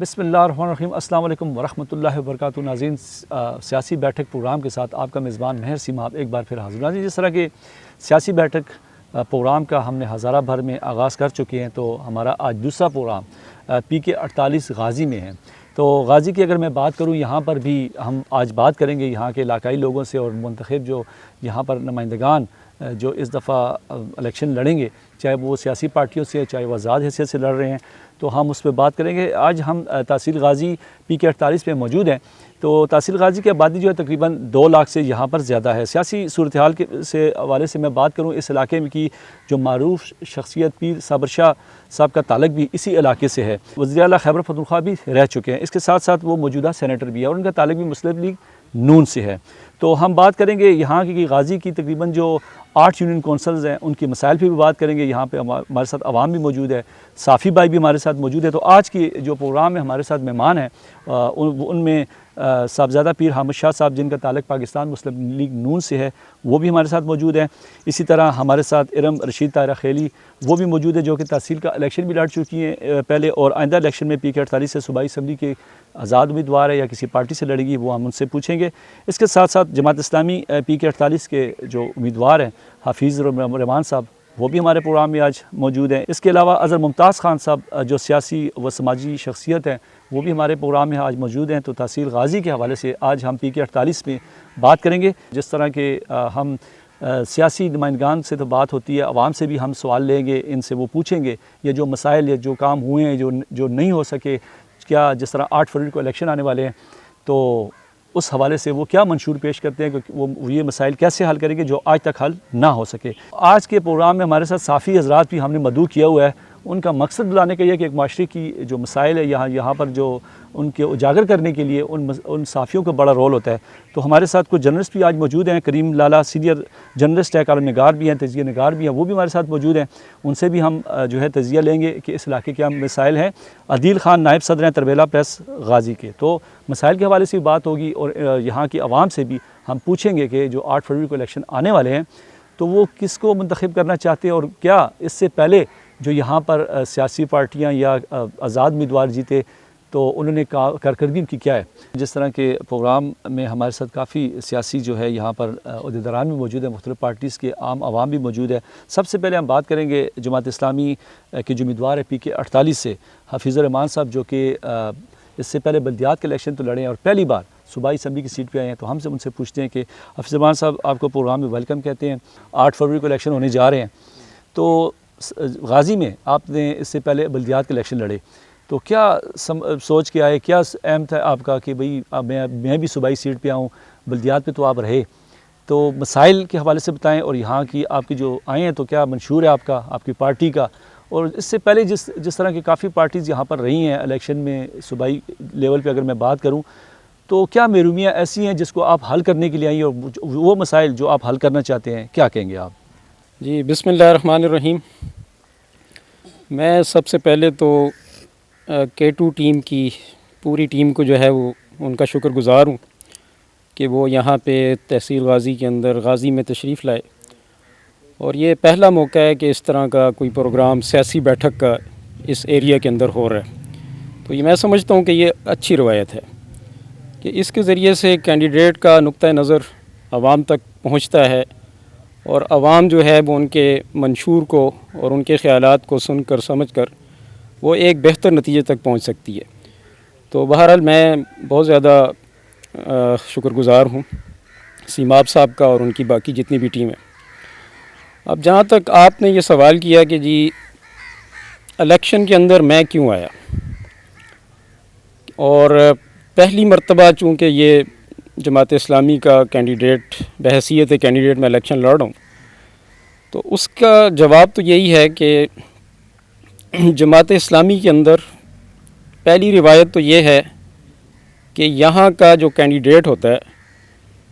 بسم اللہ الرحمن الرحیم۔ السلام علیکم ورحمۃ اللہ وبرکاتہ۔ ناظرین، سیاسی بیٹھک پروگرام کے ساتھ آپ کا میزبان مہر سیماب ایک بار پھر حاضر۔ ناظرین، جس طرح کہ سیاسی بیٹھک پروگرام کا ہم نے ہزارہ بھر میں آغاز کر چکے ہیں، تو ہمارا آج دوسرا پروگرام PK48 غازی میں ہے۔ تو غازی کی اگر میں بات کروں، یہاں پر بھی ہم آج بات کریں گے یہاں کے علاقائی لوگوں سے اور منتخب جو یہاں پر نمائندگان جو اس دفعہ الیکشن لڑیں گے، چاہے وہ سیاسی پارٹیوں سے، چاہے وہ آزاد حیثیت سے لڑ رہے ہیں، تو ہم اس پہ بات کریں گے۔ آج ہم تحصیل غازی PK48 پہ موجود ہیں۔ تو تحصیل غازی کی آبادی جو ہے تقریباً 2 لاکھ سے یہاں پر زیادہ ہے۔ سیاسی صورتحال کے حوالے سے میں بات کروں، اس علاقے میں کی جو معروف شخصیت پیر صابر شاہ صاحب کا تعلق بھی اسی علاقے سے ہے۔ وزیر اعلیٰ خیبر پختونخوا بھی رہ چکے ہیں، اس کے ساتھ ساتھ وہ موجودہ سینیٹر بھی ہے اور ان کا تعلق بھی مسلم لیگ نون سے ہے۔ تو ہم بات کریں گے یہاں کی غازی کی تقریباً جو 8 یونین کونسلز ہیں، ان کی مسائل پہ بھی بات کریں گے۔ یہاں پہ ہمارے ساتھ عوام بھی موجود ہے، صافی بھائی بھی ہمارے ساتھ موجود ہے۔ تو آج کی جو پروگرام میں ہمارے ساتھ مہمان ہیں، ان میں صاحبزادہ پیر حامد شاہ صاحب، جن کا تعلق پاکستان مسلم لیگ نون سے ہے، وہ بھی ہمارے ساتھ موجود ہیں۔ اسی طرح ہمارے ساتھ ارم رشید طاہرہ خیلی وہ بھی موجود ہے، جو کہ تحصیل کا الیکشن بھی لڑ چکی ہیں پہلے، اور آئندہ الیکشن میں PK48 سے صوبائی اسمبلی کے آزاد امیدوار ہے یا کسی پارٹی سے لڑے گی، وہ ہم ان سے پوچھیں گے۔ اس کے ساتھ ساتھ جماعت اسلامی PK48 کے جو امیدوار ہیں حفیظ رحمان صاحب، وہ بھی ہمارے پروگرام میں آج موجود ہیں۔ اس کے علاوہ اظہر ممتاز خان صاحب جو سیاسی و سماجی شخصیت ہیں، وہ بھی ہمارے پروگرام میں آج موجود ہیں۔ تو تحصیل غازی کے حوالے سے آج ہم PK48 میں بات کریں گے۔ جس طرح کہ ہم سیاسی نمائندگان سے تو بات ہوتی ہے، عوام سے بھی ہم سوال لیں گے، ان سے وہ پوچھیں گے یہ جو مسائل یا جو کام ہوئے ہیں جو نہیں ہو سکے، کیا جس طرح 8 فروری کو الیکشن آنے والے ہیں، تو اس حوالے سے وہ کیا منشور پیش کرتے ہیں کہ وہ یہ مسائل کیسے حل کریں گے جو آج تک حل نہ ہو سکے۔ آج کے پروگرام میں ہمارے ساتھ صافی حضرات بھی ہم نے مدعو کیا ہوا ہے۔ ان کا مقصد بلانے کا یہ کہ ایک معاشرے کی جو مسائل ہے یہاں پر جو ان کے اجاگر کرنے کے لیے ان صافیوں کا بڑا رول ہوتا ہے۔ تو ہمارے ساتھ کچھ جرنلسٹ بھی آج موجود ہیں۔ کریم لالا سینئر جرنلسٹ ہے، کالم نگار بھی ہیں، تجزیہ نگار بھی ہیں، وہ بھی ہمارے ساتھ موجود ہیں۔ ان سے بھی ہم جو ہے تجزیہ لیں گے کہ اس علاقے کے مسائل ہیں۔ عدیل خان نائب صدر ہیں تربیلا پریس غازی کے، تو مسائل کے حوالے سے بھی بات ہوگی، اور یہاں کی عوام سے بھی ہم پوچھیں گے کہ جو 8 فروری کو الیکشن آنے والے ہیں تو وہ کس کو منتخب کرنا چاہتے ہیں، اور کیا اس سے پہلے جو یہاں پر سیاسی پارٹیاں یا آزاد امیدوار جیتے تو انہوں نے کارکردگی کی کیا ہے۔ جس طرح کے پروگرام میں ہمارے ساتھ کافی سیاسی جو ہے یہاں پر عہدیداران بھی موجود ہیں، مختلف پارٹیز کے عام عوام بھی موجود ہے۔ سب سے پہلے ہم بات کریں گے جماعت اسلامی کے جو امیدوار ہے PK48 سے حفیظ الرحمان صاحب، جو کہ اس سے پہلے بلدیات کے الیکشن تو لڑے ہیں اور پہلی بار صوبائی اسمبلی کی سیٹ پہ آئے ہیں۔ تو ہم ان سے پوچھتے ہیں کہ حفیظ الرحمان صاحب، آپ کو پروگرام میں ویلکم کہتے ہیں۔ 8 فروری کو الیکشن ہونے جا رہے ہیں، تو غازی میں آپ نے اس سے پہلے بلدیات کے الیکشن لڑے، تو کیا سوچ کے آئے، کیا اہم تھا آپ کا کہ بھئی میں بھی صوبائی سیٹ پہ آؤں، بلدیات پہ تو آپ رہے، تو مسائل کے حوالے سے بتائیں، اور یہاں کی آپ کی جو آئے ہیں تو کیا منشور ہے آپ کا، آپ کی پارٹی کا، اور اس سے پہلے جس طرح کی کافی پارٹیز یہاں پر رہی ہیں الیکشن میں صوبائی لیول پہ اگر میں بات کروں، تو کیا محرومیاں ایسی ہیں جس کو آپ حل کرنے کے لیے آئی، اور وہ مسائل جو آپ حل کرنا چاہتے ہیں کیا کہیں گے آپ؟ جی، بسم اللہ الرحمن الرحیم۔ میں سب سے پہلے تو K2 ٹیم کی پوری ٹیم کو جو ہے وہ ان کا شکر گزار ہوں کہ وہ یہاں پہ تحصیل غازی کے اندر غازی میں تشریف لائے، اور یہ پہلا موقع ہے کہ اس طرح کا کوئی پروگرام سیاسی بیٹھک کا اس ایریا کے اندر ہو رہا ہے۔ تو یہ میں سمجھتا ہوں کہ یہ اچھی روایت ہے کہ اس کے ذریعے سے کینڈیڈیٹ کا نقطہ نظر عوام تک پہنچتا ہے، اور عوام جو ہے وہ ان کے منشور کو اور ان کے خیالات کو سن کر سمجھ کر وہ ایک بہتر نتیجے تک پہنچ سکتی ہے۔ تو بہرحال میں بہت زیادہ شکر گزار ہوں سیماب صاحب کا اور ان کی باقی جتنی بھی ٹیم ہے۔ اب جہاں تک آپ نے یہ سوال کیا کہ جی الیکشن کے اندر میں کیوں آیا، اور پہلی مرتبہ چونکہ یہ جماعت اسلامی کا کینڈیڈیٹ بحیثیت کینڈیڈیٹ میں الیکشن لڑ رہا ہوں، تو اس کا جواب تو یہی ہے کہ جماعت اسلامی کے اندر پہلی روایت تو یہ ہے کہ یہاں کا جو کینڈیڈیٹ ہوتا ہے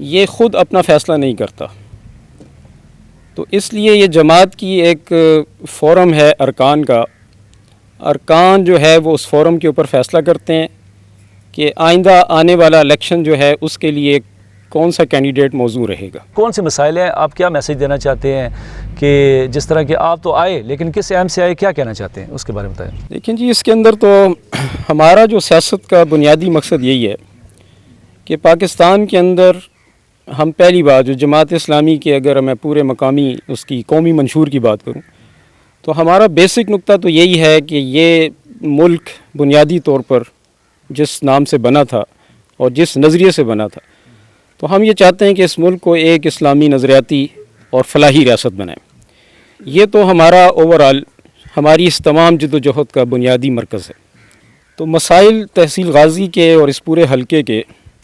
یہ خود اپنا فیصلہ نہیں کرتا، تو اس لیے یہ جماعت کی ایک فورم ہے ارکان کا، ارکان جو ہے وہ اس فورم کے اوپر فیصلہ کرتے ہیں کہ آئندہ آنے والا الیکشن جو ہے اس کے لیے کون سا کینڈیڈیٹ موزوں رہے گا. کون سے مسائل ہیں, آپ کیا میسیج دینا چاہتے ہیں کہ جس طرح کہ آپ تو آئے لیکن کس اہم سے آئے, کیا کہنا چاہتے ہیں اس کے بارے میں بتائیں. لیکن جی اس کے اندر تو ہمارا جو سیاست کا بنیادی مقصد یہی ہے کہ پاکستان کے اندر ہم پہلی بار جو جماعت اسلامی کے, اگر میں پورے مقامی اس کی قومی منشور کی بات کروں تو ہمارا بیسک نقطہ تو یہی ہے کہ یہ ملک بنیادی طور پر جس نام سے بنا تھا اور جس نظریے سے بنا تھا, تو ہم یہ چاہتے ہیں کہ اس ملک کو ایک اسلامی نظریاتی اور فلاحی ریاست بنائیں. یہ تو ہمارا اوورآل ہماری اس تمام جد و جہد کا بنیادی مرکز ہے. تو مسائل تحصیل غازی کے اور اس پورے حلقے کے,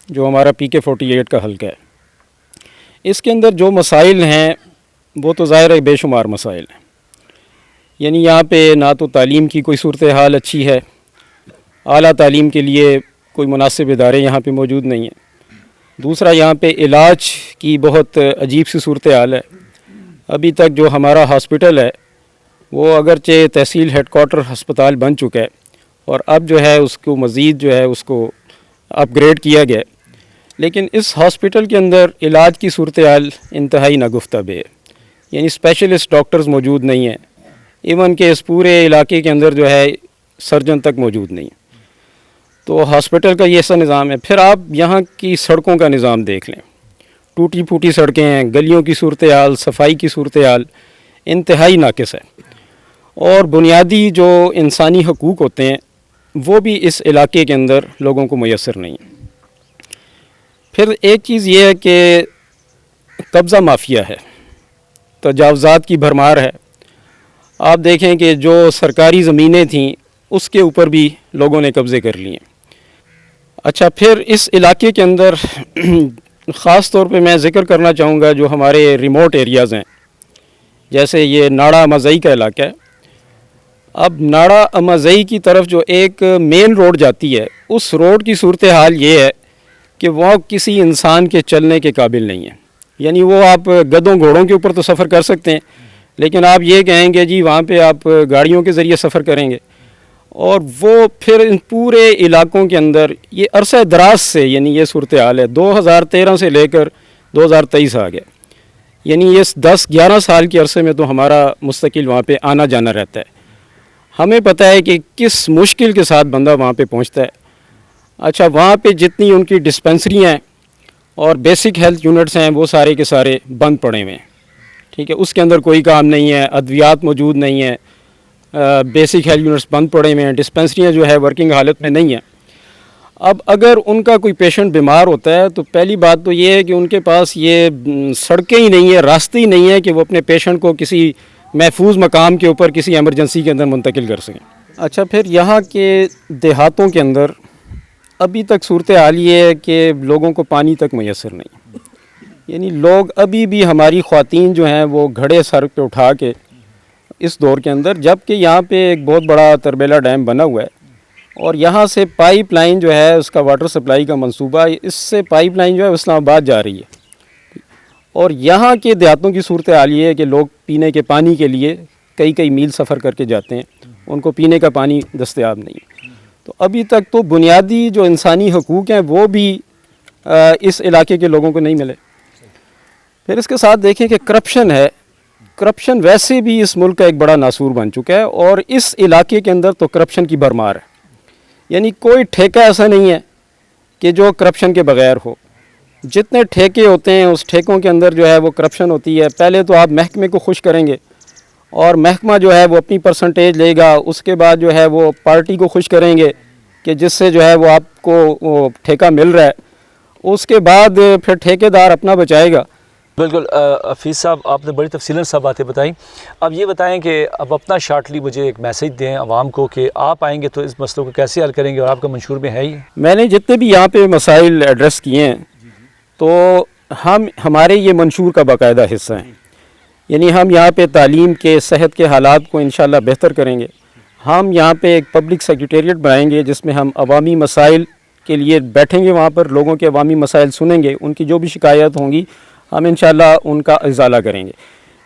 جو ہمارا PK-48 کا حلقہ ہے, اس کے اندر جو مسائل ہیں وہ تو ظاہر ہے بے شمار مسائل ہیں. یعنی یہاں پہ نہ تو تعلیم کی کوئی صورتحال اچھی ہے, اعلیٰ تعلیم کے لیے کوئی مناسب ادارے یہاں پہ موجود نہیں ہیں. دوسرا, یہاں پہ علاج کی بہت عجیب سی صورتحال ہے. ابھی تک جو ہمارا ہاسپٹل ہے وہ اگرچہ تحصیل ہیڈ کوارٹر ہسپتال بن چکا ہے اور اب جو ہے اس کو مزید جو ہے اس کو اپ گریڈ کیا گیا, لیکن اس ہاسپٹل کے اندر علاج کی صورتحال انتہائی ناگفتہ بے ہے. یعنی اسپیشلسٹ ڈاکٹرز موجود نہیں ہیں, ایون کہ اس پورے علاقے کے اندر جو ہے سرجن تک موجود نہیں ہے. تو ہاسپٹل کا یہ ایسا نظام ہے. پھر آپ یہاں کی سڑکوں کا نظام دیکھ لیں, ٹوٹی پھوٹی سڑکیں ہیں, گلیوں کی صورتحال, صفائی کی صورتحال انتہائی ناقص ہے. اور بنیادی جو انسانی حقوق ہوتے ہیں وہ بھی اس علاقے کے اندر لوگوں کو میسر نہیں ہیں. پھر ایک چیز یہ ہے کہ قبضہ مافیا ہے, تجاوزات کی بھرمار ہے. آپ دیکھیں کہ جو سرکاری زمینیں تھیں اس کے اوپر بھی لوگوں نے قبضے کر لیے. اچھا, پھر اس علاقے کے اندر خاص طور پہ میں ذکر کرنا چاہوں گا جو ہمارے ریموٹ ایریاز ہیں, جیسے یہ ناڑا امازئی کا علاقہ ہے. اب ناڑا امازئی کی طرف جو ایک مین روڈ جاتی ہے, اس روڈ کی صورتحال یہ ہے کہ وہ کسی انسان کے چلنے کے قابل نہیں ہے. یعنی وہ آپ گدوں گھوڑوں کے اوپر تو سفر کر سکتے ہیں, لیکن آپ یہ کہیں گے جی وہاں پہ آپ گاڑیوں کے ذریعے سفر کریں گے. اور وہ پھر ان پورے علاقوں کے اندر یہ عرصہ دراز سے یعنی یہ صورتحال ہے. 2013 سے لے کر 2023 آ گیا, یعنی یہ 10-11 سال کے عرصے میں تو ہمارا مستقل وہاں پہ آنا جانا رہتا ہے. ہمیں پتہ ہے کہ کس مشکل کے ساتھ بندہ وہاں پہ پہنچتا ہے. اچھا, وہاں پہ جتنی ان کی ڈسپنسری ہیں اور بیسک ہیلتھ یونٹس ہیں وہ سارے کے سارے بند پڑے ہوئے ہیں. ٹھیک ہے, اس کے اندر کوئی کام نہیں ہے, ادویات موجود نہیں ہیں, بیسک ہیلتھ یونٹس بند پڑے ہوئے ہیں, ڈسپنسریاں جو ہے ورکنگ حالت میں نہیں ہیں. اب اگر ان کا کوئی پیشنٹ بیمار ہوتا ہے تو پہلی بات تو یہ ہے کہ ان کے پاس یہ سڑکیں ہی نہیں ہیں, راستے ہی نہیں ہیں کہ وہ اپنے پیشنٹ کو کسی محفوظ مقام کے اوپر کسی ایمرجنسی کے اندر منتقل کر سکیں. اچھا, پھر یہاں کے دیہاتوں کے اندر ابھی تک صورتحال یہ ہے کہ لوگوں کو پانی تک میسر نہیں. یعنی لوگ ابھی بھی, ہماری خواتین جو ہیں وہ گھڑے سر پہ اٹھا کے اس دور کے اندر, جبکہ یہاں پہ ایک بہت بڑا تربیلا ڈیم بنا ہوا ہے اور یہاں سے پائپ لائن جو ہے اس کا واٹر سپلائی کا منصوبہ, اس سے پائپ لائن جو ہے اسلام آباد جا رہی ہے. اور یہاں کے دیہاتوں کی صورتحال یہ ہے کہ لوگ پینے کے پانی کے لیے کئی میل سفر کر کے جاتے ہیں, ان کو پینے کا پانی دستیاب نہیں. تو ابھی تک تو بنیادی جو انسانی حقوق ہیں وہ بھی اس علاقے کے لوگوں کو نہیں ملے. پھر اس کے ساتھ دیکھیں کہ کرپشن ہے. کرپشن ویسے بھی اس ملک کا ایک بڑا ناسور بن چکا ہے اور اس علاقے کے اندر تو کرپشن کی بھرمار ہے. یعنی کوئی ٹھیکہ ایسا نہیں ہے کہ جو کرپشن کے بغیر ہو. جتنے ٹھیکے ہوتے ہیں اس ٹھیکوں کے اندر جو ہے وہ کرپشن ہوتی ہے. پہلے تو آپ محکمے کو خوش کریں گے اور محکمہ جو ہے وہ اپنی پرسنٹیج لے گا, اس کے بعد جو ہے وہ پارٹی کو خوش کریں گے کہ جس سے جو ہے وہ آپ کو وہ ٹھیکہ مل رہا ہے, اس کے بعد پھر ٹھیکیدار اپنا بچائے گا. بالکل حفیظ صاحب, آپ نے بڑی تفصیلاً سب باتیں بتائیں. اب یہ بتائیں کہ اب اپنا شارٹلی مجھے ایک میسیج دیں عوام کو کہ آپ آئیں گے تو اس مسئلوں کو کیسے حل کریں گے, اور آپ کا منشور میں ہے ہی. میں نے جتنے بھی یہاں پہ مسائل ایڈریس کیے ہیں تو ہمارے یہ منشور کا باقاعدہ حصہ ہیں. یعنی ہم یہاں پہ تعلیم کے, صحت کے حالات کو انشاءاللہ بہتر کریں گے. ہم یہاں پہ ایک پبلک سیکریٹریٹ بنائیں گے جس میں ہم عوامی مسائل کے لیے بیٹھیں گے, وہاں پر لوگوں کے عوامی مسائل سنیں گے, ان کی جو بھی شکایات ہوں گی ہم انشاءاللہ ان کا ازالہ کریں گے.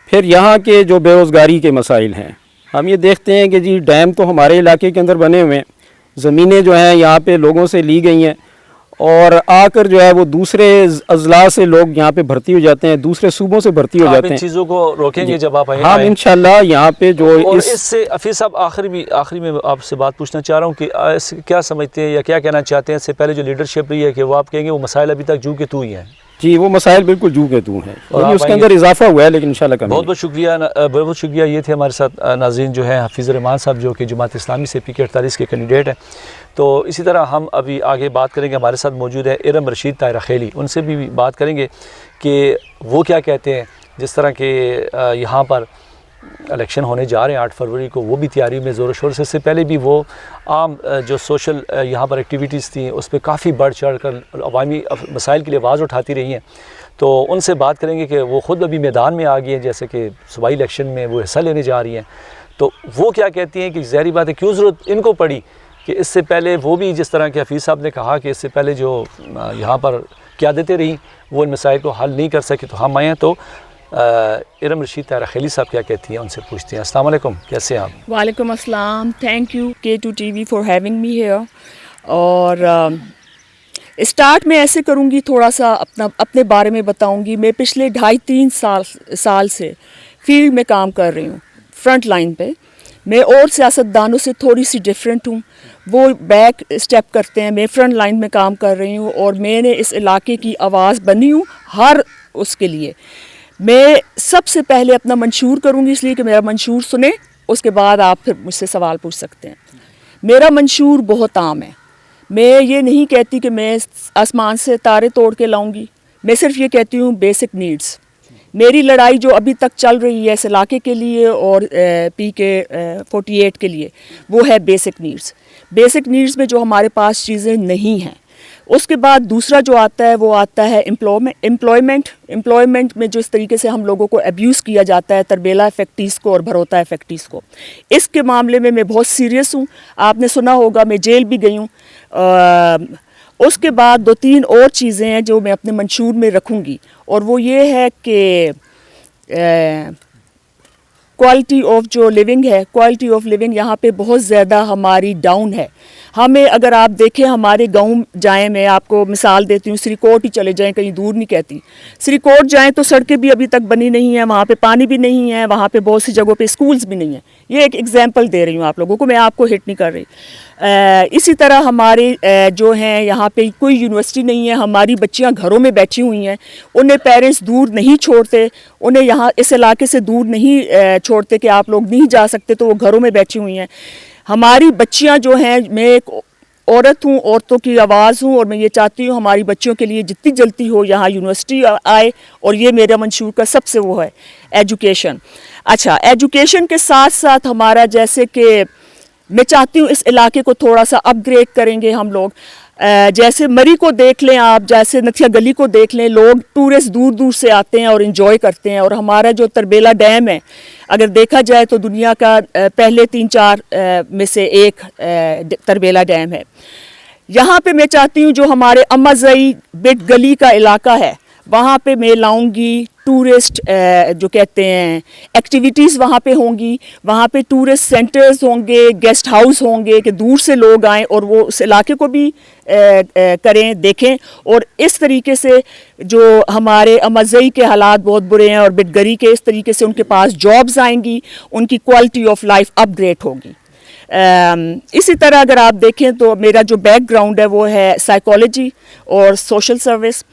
پھر یہاں کے جو بے روزگاری کے مسائل ہیں, ہم یہ دیکھتے ہیں کہ جی ڈیم تو ہمارے علاقے کے اندر بنے ہوئے ہیں, زمینیں جو ہیں یہاں پہ لوگوں سے لی گئی ہیں اور آ کر جو ہے وہ دوسرے اضلاع سے لوگ یہاں پہ بھرتی ہو جاتے ہیں, دوسرے صوبوں سے بھرتی ہو آپ جاتے ان ہیں. چیزوں کو روکیں گے جب آپ آئیں؟ ہم انشاءاللہ یہاں پہ جو اور اس سے حفیظ صاحب آخری میں آپ سے بات پوچھنا چاہ رہا ہوں کہ کیا سمجھتے ہیں یا کیا کہنا چاہتے ہیں اس سے پہلے جو لیڈرشپ رہی ہے کہ وہ آپ کہیں گے وہ مسائل ابھی تک جو کہ تو ہی ہیں؟ جی وہ مسائل بالکل جو کہ تو ہیں, اور یعنی آپ اس کے آئیں اندر اضافہ ہوا ہے لیکن انشاءاللہ کمی بہت نہیں. بہت شکریہ بہت بہت شکریہ. یہ تھے ہمارے ساتھ ناظرین جو ہیں حفیظ الرحمان صاحب جو کہ جماعت اسلامی سے PK 48 کے کینڈیڈیٹ ہیں. تو اسی طرح ہم ابھی آگے بات کریں گے. ہمارے ساتھ موجود ہے ارم رشید طاہرہ خیلی, ان سے بھی بات کریں گے کہ وہ کیا کہتے ہیں. جس طرح کہ یہاں پر الیکشن ہونے جا رہے ہیں 8 فروری کو, وہ بھی تیاری میں زور و شور سے. اس سے پہلے بھی وہ عام جو سوشل یہاں پر ایکٹیویٹیز تھیں اس پہ کافی بڑھ چڑھ کر عوامی مسائل کے لیے آواز اٹھاتی رہی ہیں. تو ان سے بات کریں گے کہ وہ خود ابھی میدان میں آ گئی ہیں, جیسے کہ صوبائی الیکشن میں وہ حصہ لینے جا رہی ہیں. تو وہ کیا کہتی ہیں کہ ظاہری بات ہے کیوں ضرورت ان کو پڑی کہ اس سے پہلے وہ بھی جس طرح کہ حفیظ صاحب نے کہا کہ اس سے پہلے جو یہاں پر قیادتیں رہیں وہ ان مسائل کو حل نہیں کر سکے. تو ہم آئے ہیں تو ارم رشید طاہرہ خیلی صاحب کیا کہتی ہیں, ان سے پوچھتے ہیں. السلام علیکم, کیسے ہیں آپ؟ وعلیکم السلام. Thank you K2 TV for having me here. اور اسٹارٹ میں ایسے کروں گی, تھوڑا سا اپنے بارے میں بتاؤں گی. میں پچھلے 2.5-3 سال سے فیلڈ میں کام کر رہی ہوں, فرنٹ لائن پہ. میں اور سیاستدانوں سے تھوڑی سی ڈفرینٹ ہوں. وہ بیک اسٹیپ کرتے ہیں, میں فرنٹ لائن میں کام کر رہی ہوں اور میں نے اس علاقے کی آواز بنی ہوں ہر اس کے لیے. میں سب سے پہلے اپنا منشور کروں گی, اس لیے کہ میرا منشور سنیں, اس کے بعد آپ پھر مجھ سے سوال پوچھ سکتے ہیں. میرا منشور بہت عام ہے. میں یہ نہیں کہتی کہ میں آسمان سے تارے توڑ کے لاؤں گی, میں صرف یہ کہتی ہوں بیسک نیڈس. میری لڑائی جو ابھی تک چل رہی ہے اس علاقے کے لیے اور PK 48 کے لیے, وہ ہے بیسک نیڈس. بیسک نیڈس میں جو ہمارے پاس چیزیں نہیں ہیں. اس کے بعد دوسرا جو آتا ہے وہ آتا ہے امپلائمنٹ میں جو اس طریقے سے ہم لوگوں کو ابیوز کیا جاتا ہے, تربیلا افیکٹیز کو اور بھروتا افیکٹیز کو. اس کے معاملے میں بہت سیریس ہوں. آپ نے سنا ہوگا میں جیل بھی گئی ہوں. اس کے بعد 2-3 اور چیزیں ہیں جو میں اپنے منشور میں رکھوں گی, اور وہ یہ ہے کہ کوالٹی آف جو لیونگ ہے, کوالٹی آف لیونگ یہاں پہ بہت زیادہ ہماری ڈاؤن ہے. ہمیں اگر آپ دیکھیں ہمارے گاؤں جائیں, میں آپ کو مثال دیتی ہوں, سری کوٹ ہی چلے جائیں, کہیں دور نہیں کہتی. سری کوٹ جائیں تو سڑکیں بھی ابھی تک بنی نہیں ہیں, وہاں پہ پانی بھی نہیں ہے, وہاں پہ بہت سی جگہوں پہ اسکولز بھی نہیں ہیں. یہ ایک ایگزامپل دے رہی ہوں آپ لوگوں کو, میں آپ کو ہٹ نہیں کر رہی. اسی طرح ہمارے جو ہیں یہاں پہ کوئی یونیورسٹی نہیں ہے. ہماری بچیاں گھروں میں بیٹھی ہوئی ہیں, انہیں پیرنٹس دور نہیں چھوڑتے, انہیں یہاں اس علاقے سے دور نہیں چھوڑتے کہ آپ لوگ نہیں جا سکتے, تو وہ گھروں میں بیٹھی ہوئی ہیں. ہماری بچیاں جو ہیں, میں ایک عورت ہوں, عورتوں کی آواز ہوں, اور میں یہ چاہتی ہوں ہماری بچیوں کے لیے جتنی جلدی ہو یہاں یونیورسٹی آئے. اور یہ میرا منشور کا سب سے وہ ہے ایجوکیشن. اچھا, ایجوکیشن کے ساتھ ساتھ ہمارا جیسے کہ میں چاہتی ہوں اس علاقے کو تھوڑا سا اپ گریڈ کریں گے ہم لوگ. جیسے مری کو دیکھ لیں آپ, جیسے نتھیا گلی کو دیکھ لیں, لوگ ٹورسٹ دور دور سے آتے ہیں اور انجوائے کرتے ہیں. اور ہمارا جو تربیلا ڈیم ہے, اگر دیکھا جائے تو دنیا کا پہلے 3-4 میں سے ایک تربیلا ڈیم ہے. یہاں پہ میں چاہتی ہوں جو ہمارے امازئی بٹ گلی کا علاقہ ہے, وہاں پہ میں لاؤں گی ٹورسٹ جو کہتے ہیں ایکٹیویٹیز وہاں پہ ہوں گی. وہاں پہ ٹورسٹ سینٹرز ہوں گے, گیسٹ ہاؤس ہوں گے کہ دور سے لوگ آئیں اور وہ اس علاقے کو بھی کریں, دیکھیں. اور اس طریقے سے جو ہمارے امازئی کے حالات بہت برے ہیں اور بٹ گری کے, اس طریقے سے ان کے پاس جابز آئیں گی, ان کی quality of life upgrade ہوگی. اسی طرح اگر آپ دیکھیں تو میرا جو بیک گراؤنڈ ہے وہ ہے سائیکالوجی اور سوشل سروس.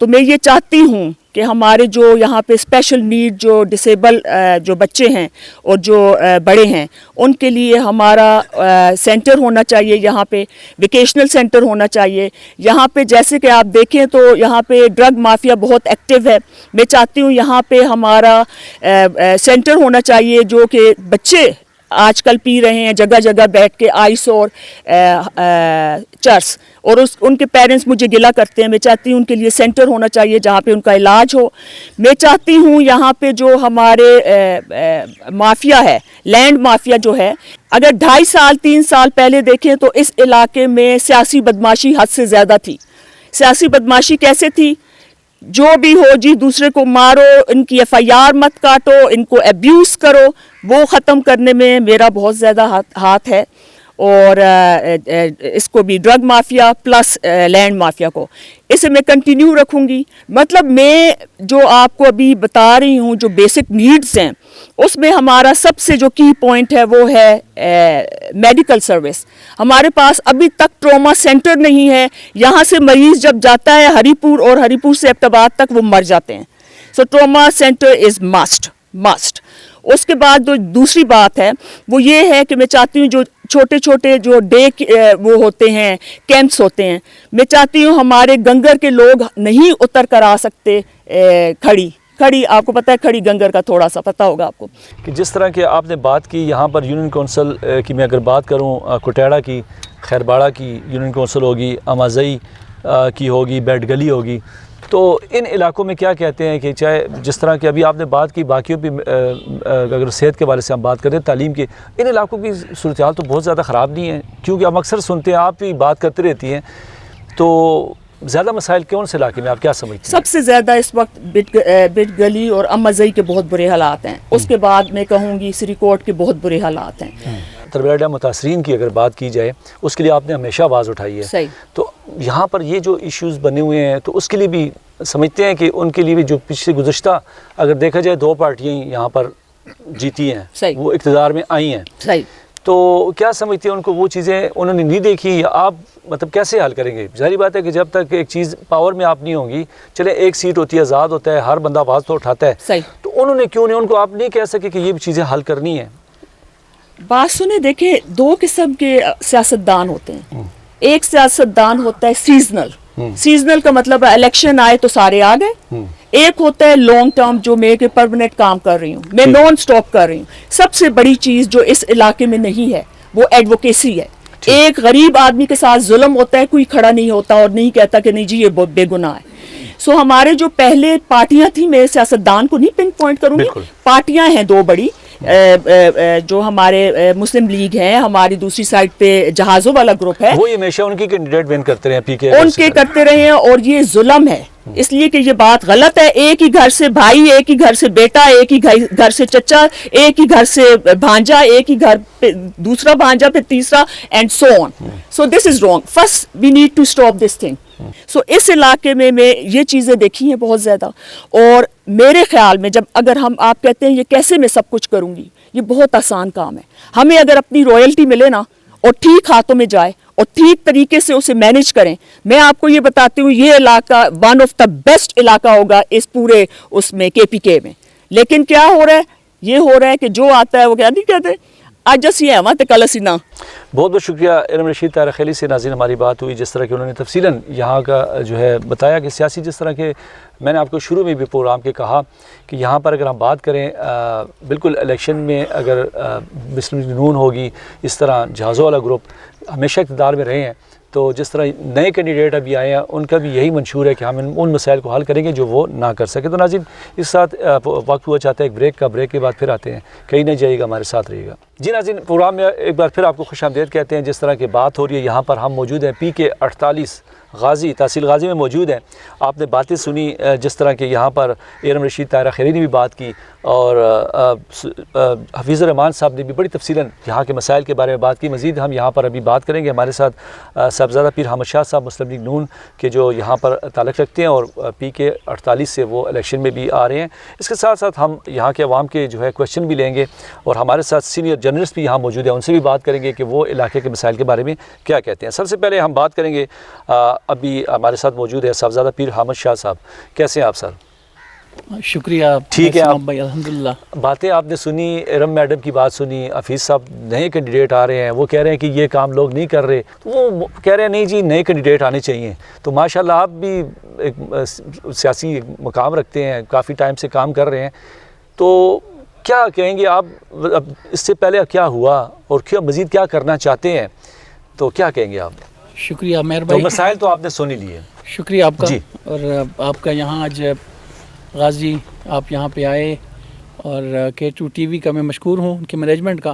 تو میں یہ چاہتی ہوں کہ ہمارے جو یہاں پہ اسپیشل نیڈ جو ڈسیبل جو بچے ہیں اور جو بڑے ہیں, ان کے لیے ہمارا سینٹر ہونا چاہیے, یہاں پہ ویکیشنل سینٹر ہونا چاہیے. یہاں پہ جیسے کہ آپ دیکھیں تو یہاں پہ ڈرگ مافیا بہت ایکٹیو ہے. میں چاہتی ہوں یہاں پہ ہمارا سینٹر ہونا چاہیے جو کہ بچے آج کل پی رہے ہیں جگہ جگہ بیٹھ کے آئس اور چرس, اور ان کے پیرنٹس مجھے گلہ کرتے ہیں. میں چاہتی ہوں ان کے لیے سینٹر ہونا چاہیے جہاں پہ ان کا علاج ہو. میں چاہتی ہوں یہاں پہ جو ہمارے مافیا ہے, لینڈ مافیا جو ہے, اگر 2.5-3 سال پہلے دیکھیں تو اس علاقے میں سیاسی بدماشی حد سے زیادہ تھی. سیاسی بدماشی کیسے تھی؟ جو بھی ہو جی دوسرے کو مارو, ان کی FIR مت کاٹو, ان کو ابیوز کرو, وہ ختم کرنے میں میرا بہت زیادہ ہاتھ ہے. اور اس کو بھی drug mafia plus land mafia کو، اسے میں کنٹینیو رکھوں گی. مطلب میں جو آپ کو ابھی بتا رہی ہوں جو بیسک نیڈز ہیں، اس میں ہمارا سب سے جو کی پوائنٹ ہے وہ ہے میڈیکل سروس. ہمارے پاس ابھی تک ٹراما سینٹر نہیں ہے. یہاں سے مریض جب جاتا ہے ہری پور اور ہری پور سے ایبٹآباد تک وہ مر جاتے ہیں. سو ٹراما سینٹر از مسٹ. اس کے بعد جو دوسری بات ہے وہ یہ ہے کہ میں چاہتی ہوں جو چھوٹے چھوٹے جو وہ ہوتے ہیں کیمپس ہوتے ہیں، میں چاہتی ہوں ہمارے گنگر کے لوگ نہیں اتر کر آ سکتے. کھڑی آپ کو پتہ ہے، کھڑی گنگر کا تھوڑا سا پتہ ہوگا آپ کو، کہ جس طرح کہ آپ نے بات کی یہاں پر یونین کونسل کی، میں اگر بات کروں کوٹیڑا کی، خیرباڑہ کی یونین کونسل ہوگی، امازئی کی ہوگی، بیٹ گلی ہوگی، تو ان علاقوں میں کیا کہتے ہیں کہ چاہے جس طرح کہ ابھی آپ نے بات کی باقیوں پہ اگر صحت کے حوالے سے ہم بات کریں، تعلیم کے، ان علاقوں کی صورتحال تو بہت زیادہ خراب نہیں ہے، کیونکہ ہم اکثر سنتے ہیں، آپ بھی بات کرتے رہتی ہیں، تو زیادہ مسائل کون سے علاقے میں آپ کیا سمجھتے ہیں؟ سب سے زیادہ اس وقت بٹ گلی اور امازئی کے بہت برے حالات ہیں. اس کے بعد میں کہوں گی سری کوٹ کے بہت برے حالات ہیں. تربیلا ڈیم متاثرین کی اگر بات کی جائے، اس کے لیے آپ نے ہمیشہ آواز اٹھائی ہے. صحیح. تو یہاں پر یہ جو ایشوز بنے ہوئے ہیں، تو اس کے لیے بھی سمجھتے ہیں کہ ان کے لیے بھی جو پچھلے گزشتہ اگر دیکھا جائے 2 پارٹیاں یہاں پر جیتی ہیں، صحیح، وہ اقتدار میں آئی ہیں، صحیح، تو کیا سمجھتے ہیں ان کو وہ چیزیں انہوں نے نہیں دیکھی، یا آپ مطلب کیسے حل کریں گے؟ ظاہری بات ہے کہ جب تک ایک چیز پاور میں آپ نہیں ہوں گی، چلے ایک سیٹ ہوتی ہے، آزاد ہوتا ہے، ہر بندہ آواز تو اٹھاتا ہے، صحیح، تو انہوں نے کیوں نہیں، ان کو آپ نہیں کہہ سکے کہ یہ چیزیں حل کرنی ہیں؟ بات سنیں، دیکھیں 2 قسم کے سیاستدان ہوتے ہیں. ایک سیاستدان ہوتا ہے سیزنل کا مطلب ہے الیکشن آئے تو سارے آ گئے. ایک ہوتا ہے لانگ ٹرم جو میں کہ پرماننٹ کام کر رہی ہوں، میں نان سٹاپ کر رہی ہوں. سب سے بڑی چیز جو اس علاقے میں نہیں ہے وہ ایڈوکیسی ہے. ایک غریب آدمی کے ساتھ ظلم ہوتا ہے، کوئی کھڑا نہیں ہوتا اور نہیں کہتا کہ نہیں جی یہ بے گناہ ہے. سو ہمارے جو پہلے پارٹیاں تھیں، میں سیاستدان کو نہیں پن پوائنٹ کروں گی، پارٹیاں ہیں 2 بڑی، جو ہمارے مسلم لیگ ہیں، ہماری دوسری سائڈ پہ جہازوں والا گروپ ہے، وہ ہمیشہ ان کی کینڈیڈیٹ ون کرتے رہے ہیں، پی کے ان کے کرتے رہے ہیں، اور یہ ظلم ہے. اس لیے کہ یہ بات غلط ہے. ایک ہی گھر سے بھائی، ایک ہی گھر سے بیٹا، ایک ہی گھر سے چچا، ایک ہی گھر سے بھانجا، ایک ہی گھر پہ دوسرا بھانجا، پھر تیسرا، and so on. So this is wrong. First we need to stop this thing. So اس علاقے میں یہ چیزیں دیکھی ہیں بہت زیادہ. اور میرے خیال میں جب اگر آپ کہتے ہیں یہ کیسے میں سب کچھ کروں گی، یہ بہت آسان کام ہے. ہمیں اگر اپنی رائلٹی ملے نا اور ٹھیک ہاتھوں میں جائے اور ٹھیک طریقے سے اسے مینج کریں، میں آپ کو یہ بتاتی ہوں یہ علاقہ ون آف دا بیسٹ علاقہ ہوگا اس پورے اس میں کے پی کے میں. لیکن کیا ہو رہا ہے؟ یہ ہو رہا ہے کہ جو آتا ہے وہ کیا نہیں کہتے، آج جس یہ ہے کل اسی نہ. بہت بہت شکریہ ارم رشید طاہرہ خیلی سے. ناظرین، ہماری بات ہوئی جس طرح کہ انہوں نے تفصیلاً یہاں کا جو ہے بتایا کہ سیاسی، جس طرح کہ میں نے آپ کو شروع میں بھی پروگرام کے کہا کہ یہاں پر اگر ہم بات کریں بالکل الیکشن میں اگر مسلم لیگ نون ہوگی، اس طرح جہازوں والا گروپ ہمیشہ اقتدار میں رہے ہیں، تو جس طرح نئے کینڈیڈیٹ ابھی آئے ہیں ان کا بھی یہی منشور ہے کہ ہم ان مسائل کو حل کریں گے جو وہ نہ کر سکے. تو ناظرین، اس ساتھ وقت ہوا چاہتا ہے ایک بریک کا. بریک کے بعد پھر آتے ہیں. کہیں نہ جائیے گا، ہمارے ساتھ رہیے گا. جی ناظرین، پروگرام میں ایک بار پھر آپ کو خوش آمدید کہتے ہیں. جس طرح کی بات ہو رہی ہے، یہاں پر ہم موجود ہیں PK 48 غازی، تحصیل غازی میں موجود ہیں. آپ نے باتیں سنی جس طرح کہ یہاں پر ارم رشید طاہرہ خیری نے بھی بات کی، اور حفیظ الرحمان صاحب نے بھی بڑی تفصیلاً یہاں کے مسائل کے بارے میں بات کی. مزید ہم یہاں پر ابھی بات کریں گے. ہمارے ساتھ صاحبزادہ پیر حامد شاہ صاحب مسلم لیگ نون کے جو یہاں پر تعلق رکھتے ہیں، اور PK 48 سے وہ الیکشن میں بھی آ رہے ہیں. اس کے ساتھ ساتھ ہم یہاں کے عوام کے جو ہے کویشچن بھی لیں گے، اور ہمارے ساتھ سینئر جرنلسٹ بھی یہاں موجود ہیں، ان سے بھی بات کریں گے کہ وہ علاقے کے مسائل کے بارے میں کیا کہتے ہیں. سب سے پہلے ہم بات کریں گے، ابھی ہمارے ساتھ موجود ہے صاحبزادہ پیر حامد شاہ صاحب. کیسے ہیں آپ سر؟ شکریہ. ٹھیک ہے آپ بھائی، الحمدللہ. باتیں آپ نے سنی، ارم میڈم کی بات سنی، حفیظ صاحب نئے کینڈیڈیٹ آ رہے ہیں، وہ کہہ رہے ہیں کہ یہ کام لوگ نہیں کر رہے، وہ کہہ رہے ہیں نہیں جی نئے کینڈیڈیٹ آنے چاہیے. تو ماشاءاللہ آپ بھی ایک سیاسی مقام رکھتے ہیں، کافی ٹائم سے کام کر رہے ہیں، تو کیا کہیں گے آپ؟ اس سے پہلے کیا ہوا اور کیا مزید کیا کرنا چاہتے ہیں، تو کیا کہیں گے آپ؟ شکریہ مہر تو بھائی. مسائل تو آپ نے سن ہی لیے. شکریہ آپ کا. جی. اور آپ کا یہاں آج غازی آپ یہاں پہ آئے، اور K2 TV کا میں مشکور ہوں ان کے مینجمنٹ کا،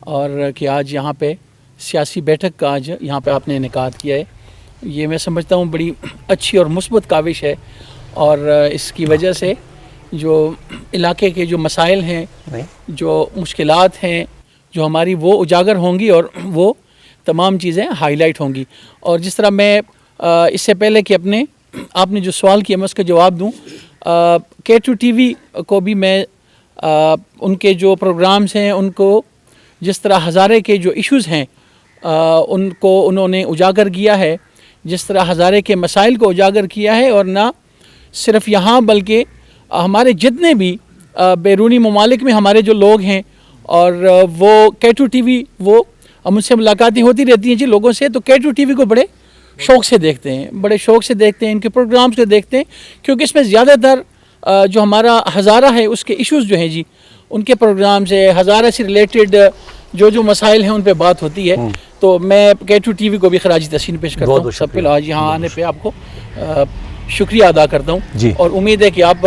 اور کہ آج یہاں پہ سیاسی بیٹھک کا آج یہاں پہ آپ نے انعقاد کیا ہے. یہ میں سمجھتا ہوں بڑی اچھی اور مثبت کاوش ہے، اور اس کی وجہ سے جو علاقے کے جو مسائل ہیں، جو مشکلات ہیں، جو ہماری وہ اجاگر ہوں گی، اور وہ تمام چیزیں ہائی لائٹ ہوں گی. اور جس طرح میں اس سے پہلے کہ آپ نے جو سوال کیا میں اس کا جواب دوں, K2TV کو بھی میں ان کے جو پروگرامز ہیں ان کو جس طرح ہزارے کے جو ایشوز ہیں ان کو انہوں نے اجاگر کیا ہے, جس طرح ہزارے کے مسائل کو اجاگر کیا ہے, اور نہ صرف یہاں بلکہ ہمارے جتنے بھی بیرونی ممالک میں ہمارے جو لوگ ہیں, اور وہ K2TV وہ مجھ سے ملاقاتیں ہوتی رہتی ہیں جی لوگوں سے, تو K2TV کو بڑے شوق سے دیکھتے ہیں, بڑے شوق سے دیکھتے ہیں, ان کے پروگرامز کو دیکھتے ہیں, کیونکہ اس میں زیادہ تر جو ہمارا ہزارہ ہے اس کے ایشوز جو ہیں جی ان کے پروگرامز ہے, ہزارہ سے ریلیٹڈ جو مسائل ہیں ان پہ بات ہوتی ہے. تو میں K2TV کو بھی خراج تحسین پیش کرتا ہوں. سب پہ آج یہاں آنے پہ آپ کو شکریہ ادا کرتا ہوں, اور امید ہے کہ آپ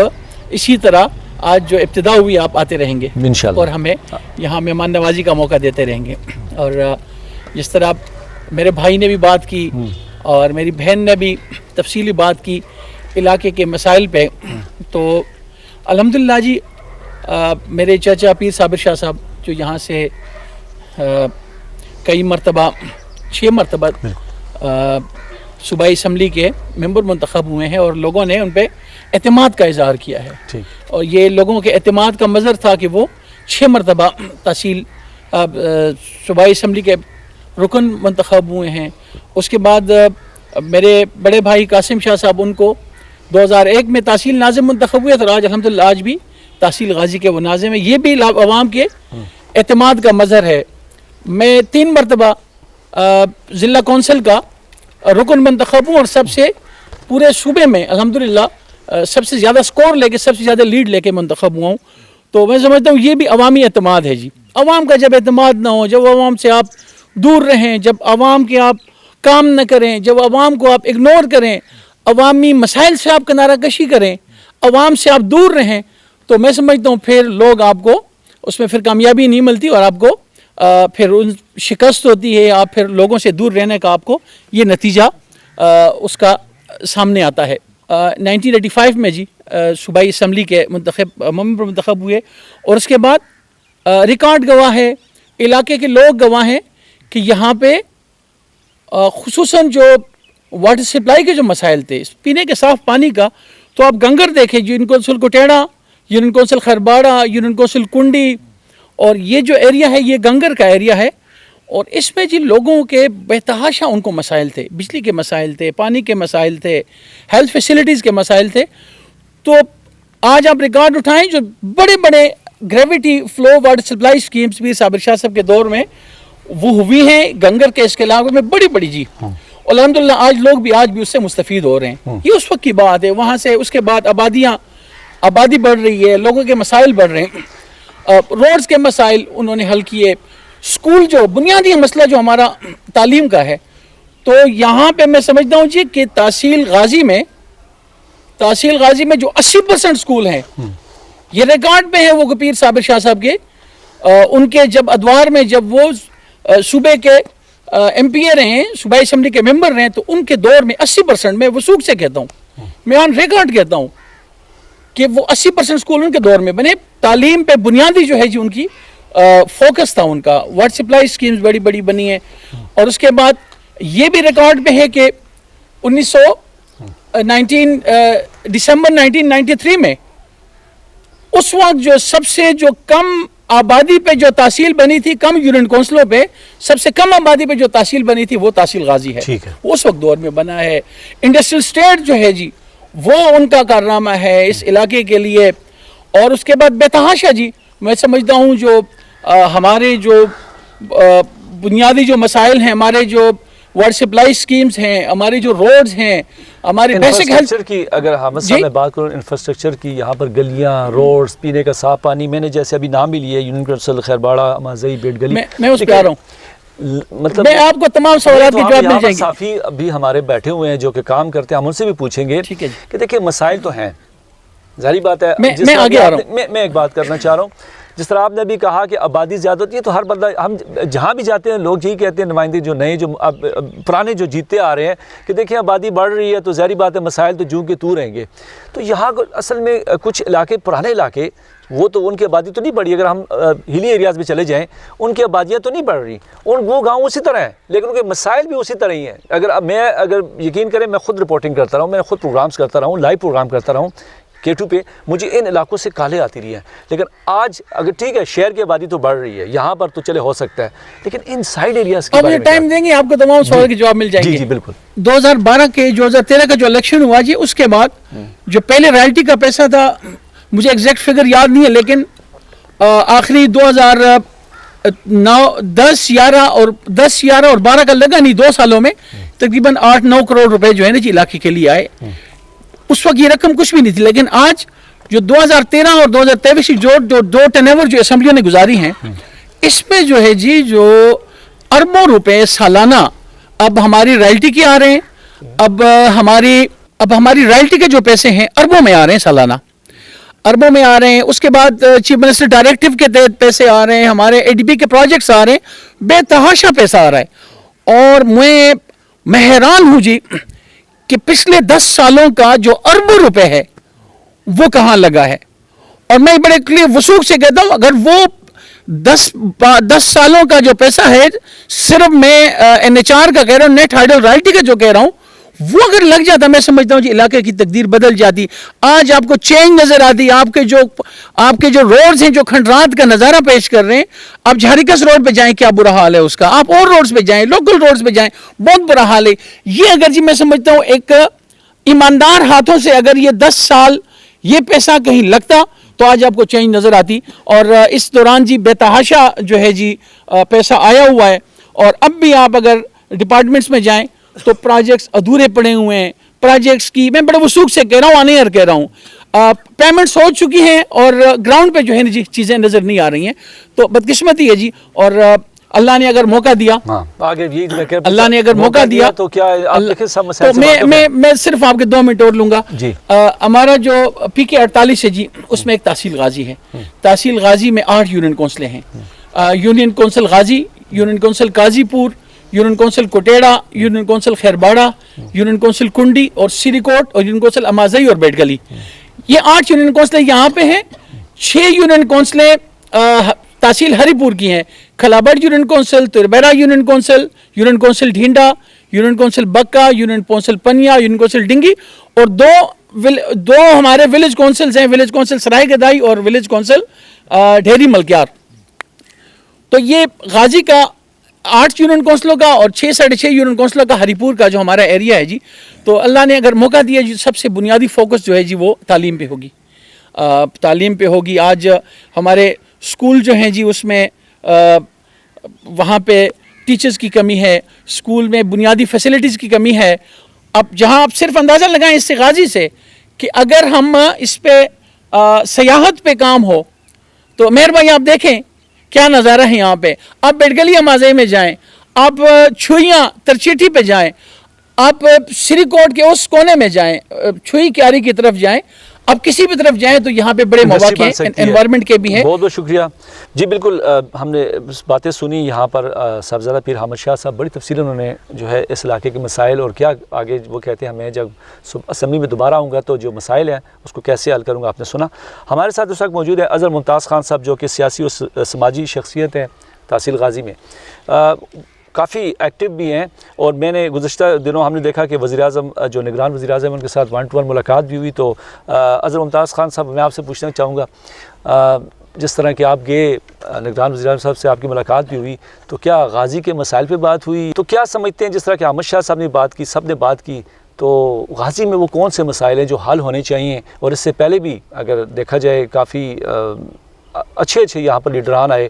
اسی طرح آج جو ابتدا ہوئی آپ آتے رہیں گے انشاءاللہ, اور ہمیں یہاں مہمان نوازی کا موقع دیتے رہیں گے. اور جس طرح میرے بھائی نے بھی بات کی اور میری بہن نے بھی تفصیلی بات کی علاقے کے مسائل پہ, تو الحمدللہ جی میرے چچا پیر صابر شاہ صاحب جو یہاں سے کئی مرتبہ 6 مرتبہ صوبائی اسمبلی کے ممبر منتخب ہوئے ہیں, اور لوگوں نے ان پہ اعتماد کا اظہار کیا ہے, اور یہ لوگوں کے اعتماد کا مظہر تھا کہ وہ 6 مرتبہ تحصیل صوبائی اسمبلی کے رکن منتخب ہوئے ہیں. اس کے بعد میرے بڑے بھائی قاسم شاہ صاحب ان کو 2001 میں تحصیل ناظم منتخب ہوئے, تو آج الحمدللہ آج بھی تحصیل غازی کے وہ ناظم ہیں. یہ بھی عوام کے اعتماد کا مظہر ہے. میں 3 مرتبہ ضلع کونسل کا رکن منتخب ہوں, اور سب سے پورے صوبے میں الحمدللہ سب سے زیادہ سکور لے کے, سب سے زیادہ لیڈ لے کے منتخب ہوا ہوں. تو میں سمجھتا ہوں یہ بھی عوامی اعتماد ہے جی. عوام کا جب اعتماد نہ ہو, جب عوام سے آپ دور رہیں, جب عوام کے آپ کام نہ کریں, جب عوام کو آپ اگنور کریں, عوامی مسائل سے آپ کنارہ کشی کریں, عوام سے آپ دور رہیں, تو میں سمجھتا ہوں پھر لوگ آپ کو اس میں پھر کامیابی نہیں ملتی, اور آپ کو پھر ان شکست ہوتی ہے, آپ پھر لوگوں سے دور رہنے کا آپ کو یہ نتیجہ اس کا سامنے آتا ہے. 1985 میں جی صوبائی اسمبلی کے ممبر منتخب ہوئے, اور اس کے بعد ریکارڈ گواہ ہے, علاقے کے لوگ گواہ ہیں کہ یہاں پہ خصوصاً جو واٹر سپلائی کے جو مسائل تھے, پینے کے صاف پانی کا, تو آپ گنگر دیکھیں, union council Kotera, union council Kharbara, union council Kundi, اور یہ جو ایریا ہے یہ گنگر کا ایریا ہے, اور اس میں جی لوگوں کے بہتحاشا ان کو مسائل تھے, بجلی کے مسائل تھے, پانی کے مسائل تھے, ہیلتھ فیسلٹیز کے مسائل تھے. تو آج آپ ریکارڈ اٹھائیں, جو بڑے بڑے gravity flu water supply schemes بھی صابر شاہ صاحب کے دور میں وہ ہوئی ہیں گنگر کے اس کے علاقے میں بڑی بڑی جی, الحمدللہ آج لوگ بھی آج بھی اس سے مستفید ہو رہے ہیں. یہ اس وقت کی بات ہے. وہاں سے اس کے بعد آبادی بڑھ رہی ہے, لوگوں کے مسائل بڑھ رہے ہیں, روڈز کے مسائل انہوں نے حل کیے, اسکول جو بنیادی مسئلہ جو ہمارا تعلیم کا ہے, تو یہاں پہ میں سمجھتا ہوں جی کہ تحصیل غازی میں جو 80% اسکول ہیں, یہ ریکارڈ پہ ہے وہ پیر صابر شاہ صاحب کے, ان کے جب ادوار میں جب وہ صوبے کے ایم پی اے رہے ہیں, صوبائی اسمبلی کے ممبر رہے ہیں, تو ان کے دور میں 80%, میں وثوق سے کہتا ہوں, میں آن ریکارڈ کہتا ہوں کہ وہ 80% اسکول ان کے دور میں بنے. تعلیم پہ بنیادی جو ہے جی ان کی فوکس تھا ان کا, واٹر سپلائی سکیمز بڑی بڑی بنی ہیں. اور اس کے بعد یہ بھی ریکارڈ پہ ہے کہ 19 دسمبر 1993 میں اس وقت جو سب سے جو کم آبادی پہ جو تحصیل بنی تھی, کم یونین کونسلوں پہ سب سے کم آبادی پہ جو تحصیل بنی تھی وہ تحصیل غازی ہے. اس وقت دور میں بنا ہے. انڈسٹریل اسٹیٹ جو ہے جی وہ ان کا کارنامہ ہے اس علاقے کے لیے. اور اس کے بعد بتحاشا جی میں سمجھتا ہوں جو ہمارے جو بنیادی جو مسائل ہیں, ہمارے جو واٹر سپلائی سکیمز ہیں, ہمارے جو روڈز ہیں, ہمارے بیسک ہیلتھ کی, اگر حامد صاحب میں بات کروں انفراسٹرکچر کی, یہاں پر گلیاں, روڈز, پینے کا صاف پانی, میں نے جیسے ابھی نام بھی لیے یونین کونسل خیرباڑا, مازئی, بیٹ گلی, میں اس پہ آ رہا ہوں, مطلب میں آپ کو تمام سوالات کے جواب مل جائیں گے. صافی ابھی ہمارے بیٹھے ہوئے ہیں جو کہ کام کرتے ہیں, ہم ان سے بھی پوچھیں گے کہ دیکھیں مسائل تو ہیں, ظاہری بات ہے. میں آگے آ رہا ہوں, میں ایک بات کرنا چاہ رہا ہوں. جس طرح آپ نے بھی کہا کہ آبادی زیادہ ہوتی ہے, تو ہر بندہ, ہم جہاں بھی جاتے ہیں لوگ یہی کہتے ہیں, نمائندے جو نئے جو پرانے جو جیتے آ رہے ہیں, کہ دیکھیں آبادی بڑھ رہی ہے تو ظاہری بات ہے مسائل تو جوں کے تو رہیں گے. تو یہاں اصل میں کچھ علاقے, پرانے علاقے وہ تو ان کی آبادی تو نہیں بڑھی. اگر ہم ہلی ایریاز میں چلے جائیں ان کی آبادیاں تو نہیں بڑھ رہی, وہ گاؤں اسی طرح ہیں لیکن ان کے مسائل بھی اسی طرح ہی ہیں. اگر یقین کریں میں خود رپورٹنگ کرتا رہا ہوں, میں خود پروگرامز کرتا رہا ہوں, لائیو پروگرام کرتا رہا ہوں K2 پہ, مجھے ان علاقوں سے کالیں آتی رہی ہیں. لیکن آج اگر ٹھیک ہے شہر کی آبادی تو بڑھ رہی ہے, یہاں پر تو چلے ہو سکتا ہے, لیکن ان سائڈ ایریاز کے اب بارے یہ میں ٹائم دیں گے آپ کو تمام سوال کے جواب مل جائیں گے. جی بالکل. 2012 کے 2013 کا جو الیکشن ہوا جی, اس کے بعد جو پہلے رائلٹی کا پیسہ تھا, مجھے ایگزیکٹ فگر یاد نہیں ہے, لیکن آخری 2009 10 11 اور 12 کا لگا نہیں, 2 سالوں میں تقریباً 8-9 کروڑ روپے جو ہے نا جی علاقے کے لیے آئے. اس وقت یہ رقم کچھ بھی نہیں تھی, لیکن آج جو 2013 اور 2023 کی جو دو ٹرنور جو اسمبلیوں نے گزاری ہیں, اس میں جو ہے جی جو اربوں روپے سالانہ اب ہماری رائلٹی کے آ رہے ہیں. اب ہماری رائلٹی کے جو پیسے ہیں اربوں میں آ رہے ہیں, سالانہ اربوں میں آ رہے ہیں. اس کے بعد چیف منسٹر ڈائریکٹو کے تحت پیسے آ رہے ہیں, ہمارے ADB کے پروجیکٹس آ رہے ہیں, بے تحاشا پیسہ آ رہا ہے. اور میں حیران ہوں جی کہ پچھلے 10 سالوں کا جو اربوں روپے ہے وہ کہاں لگا ہے. اور میں بڑے کلیئر وثوق سے کہتا ہوں, اگر وہ 10 سالوں کا جو پیسہ ہے, صرف میں NHR کا کہہ رہا ہوں, نیٹ ہائیڈل رائلٹی کا جو کہہ رہا ہوں, وہ اگر لگ جاتا, میں سمجھتا ہوں کہ علاقے کی تقدیر بدل جاتی. آج آپ کو چینج نظر آتی. آپ کے جو روڈز ہیں جو کھنڈرات کا نظارہ پیش کر رہے ہیں, آپ جھاریکس روڈ پہ جائیں کیا برا حال ہے اس کا, آپ اور روڈز پہ جائیں, لوکل روڈز پہ جائیں, بہت برا حال ہے. یہ اگر جی میں سمجھتا ہوں ایک ایماندار ہاتھوں سے اگر یہ 10 سال یہ پیسہ کہیں لگتا تو آج آپ کو چینج نظر آتی. اور اس دوران جی بے تحاشا جو ہے جی پیسہ آیا ہوا ہے. اور اب بھی آپ اگر ڈپارٹمنٹس میں جائیں تو پروجیکٹس ادھورے پڑے ہوئے ہیں. پروجیکٹس کی میں بڑے وثوق سے کہہ رہا ہوں, آنے یار کہہ رہا ہوں, پیمنٹس ہو چکی ہیں اور گراؤنڈ پہ جو ہے جی چیزیں نظر نہیں آ رہی ہیں. تو بدقسمتی ہے جی. اور اللہ نے اگر موقع دیا, اللہ نے اگر موقع دیا تو کیا تو میں صرف آپ کے 2 منٹ اور لوں گا. ہمارا جو PK 48 ہے جی, اس میں ایک تحصیل غازی ہے. تحصیل غازی میں 8 یونین کونسلیں ہیں. Union council Ghazi, union council Qazipur, union council Kotera, union council Kherbara, union council Kundi اور سری کوٹ, اور یونین کونسل امازئی اور بیٹ گلی. یہ 8 یونین کونسلیں یہاں پہ ہیں. 6 یونین کونسلیں تحصیل ہری پور کی ہیں. Khalabat union council, Tarbela union council, union council Dhenda, union council Bakka, union council Panian, union council Dingi, اور دو ہمارے ولیج کونسلز ہیں, ولیج کونسل سرائے گدائی اور ولیج کونسل ڈھیری ملکیار. تو یہ غازی کا 8 یونین کونسلوں کا اور 6-6.5 یونین کونسلوں کا ہری پور کا جو ہمارا ایریا ہے جی. تو اللہ نے اگر موقع دیا جی, سب سے بنیادی فوکس جو ہے جی وہ تعلیم پہ ہوگی. تعلیم پہ ہوگی. آج ہمارے اسکول جو ہیں جی اس میں وہاں پہ ٹیچرز کی کمی ہے, اسکول میں بنیادی فیسلٹیز کی کمی ہے. اب جہاں آپ صرف اندازہ لگائیں اس سے غازی سے کہ اگر ہم اس پہ سیاحت پہ کام ہو تو مہربانی آپ دیکھیں کیا نظارہ ہے یہاں پہ. آپ بیٹ گلی امازئی میں جائیں, آپ چھوئیاں ترچیٹی پہ جائیں, آپ سری کوٹ کے اس کونے میں جائیں, چھوئی کیاری کی طرف جائیں, آپ کسی بھی طرف جائیں تو یہاں پہ بڑے مواقع ہیں, انوائرمنٹ کے بھی ہیں. بہت بہت شکریہ جی. بالکل ہم نے باتیں سنی یہاں پر. صاحبزادہ پیر حامد شاہ صاحب بڑی تفصیل انہوں نے جو ہے اس علاقے کے مسائل اور کیا آگے وہ کہتے ہیں, میں جب اسمبلی میں دوبارہ آؤں گا تو جو مسائل ہیں اس کو کیسے حل کروں گا, آپ نے سنا. ہمارے ساتھ اس وقت موجود ہے اظہر ممتاز خان صاحب, جو کہ سیاسی اور سماجی شخصیت ہیں تحصیل غازی میں, کافی ایکٹیو بھی ہیں. اور میں نے گزشتہ دنوں ہم نے دیکھا کہ وزیر اعظم جو نگران وزیر اعظم ان کے ساتھ 1-to-1 ملاقات بھی ہوئی. تو اظہر ممتاز خان صاحب, میں آپ سے پوچھنا چاہوں گا, جس طرح کہ آپ گئے نگران وزیر اعظم صاحب سے آپ کی ملاقات بھی ہوئی, تو کیا غازی کے مسائل پہ بات ہوئی؟ تو کیا سمجھتے ہیں جس طرح کہ احمد شاہ صاحب نے بات کی, سب نے بات کی, تو غازی میں وہ کون سے مسائل ہیں جو حل ہونے چاہیے؟ اور اس سے پہلے بھی اگر دیکھا جائے کافی اچھے یہاں پر لیڈران آئے,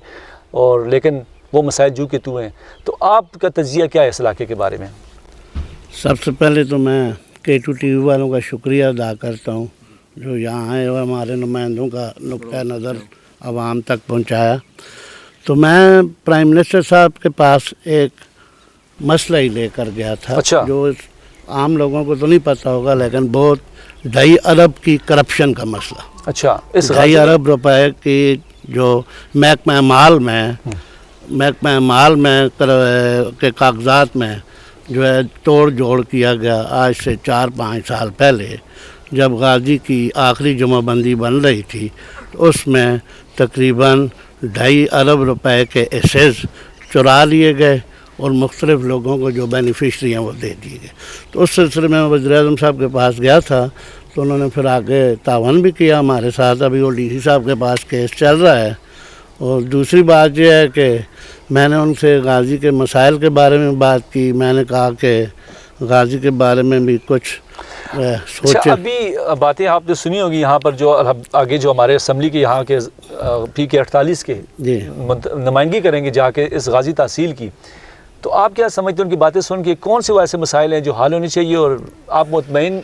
اور لیکن وہ مسائل جو کہ تو ہیں. تو آپ کا تجزیہ کیا ہے اس علاقے کے بارے میں؟ سب سے پہلے تو میں K2 TV والوں کا شکریہ ادا کرتا ہوں جو یہاں آئے اور ہمارے نمائندوں کا نقطۂ نظر عوام تک پہنچایا. تو میں پرائم منسٹر صاحب کے پاس ایک مسئلہ ہی لے کر گیا تھا. جو عام لوگوں کو تو نہیں پتہ ہوگا, لیکن بہت 2.5 ارب کی کرپشن کا مسئلہ. اچھا, اس 2.5 ارب روپے کی جو محکمہ مال میں کے کاغذات میں جو ہے توڑ جوڑ کیا گیا. آج سے 4-5 سال پہلے جب غازی کی آخری جمعہ بندی بن رہی تھی تو اس میں تقریباً 2.5 ارب روپے کے ایسیز چرا لیے گئے اور مختلف لوگوں کو جو بینیفیشری ہیں وہ دے دیے گئے. تو اس سلسلے میں وزیر اعظم صاحب کے پاس گیا تھا تو انہوں نے پھر آگے تعاون بھی کیا ہمارے ساتھ. ابھی وہ ڈی سی صاحب کے پاس کیس چل رہا ہے. اور دوسری بات یہ ہے کہ میں نے ان سے غازی کے مسائل کے بارے میں بات کی. میں نے کہا کہ غازی کے بارے میں بھی کچھ سوچیں. ابھی باتیں آپ نے سنی ہوگی یہاں پر جو آگے جو ہمارے اسمبلی کے یہاں کے PK 48 کے جی نمائندگی کریں گے جا کے اس غازی تحصیل کی, تو آپ کیا سمجھتے ہیں ان کی باتیں سن کے کون سے وہ ایسے مسائل ہیں جو حل ہونے چاہیے, اور آپ مطمئن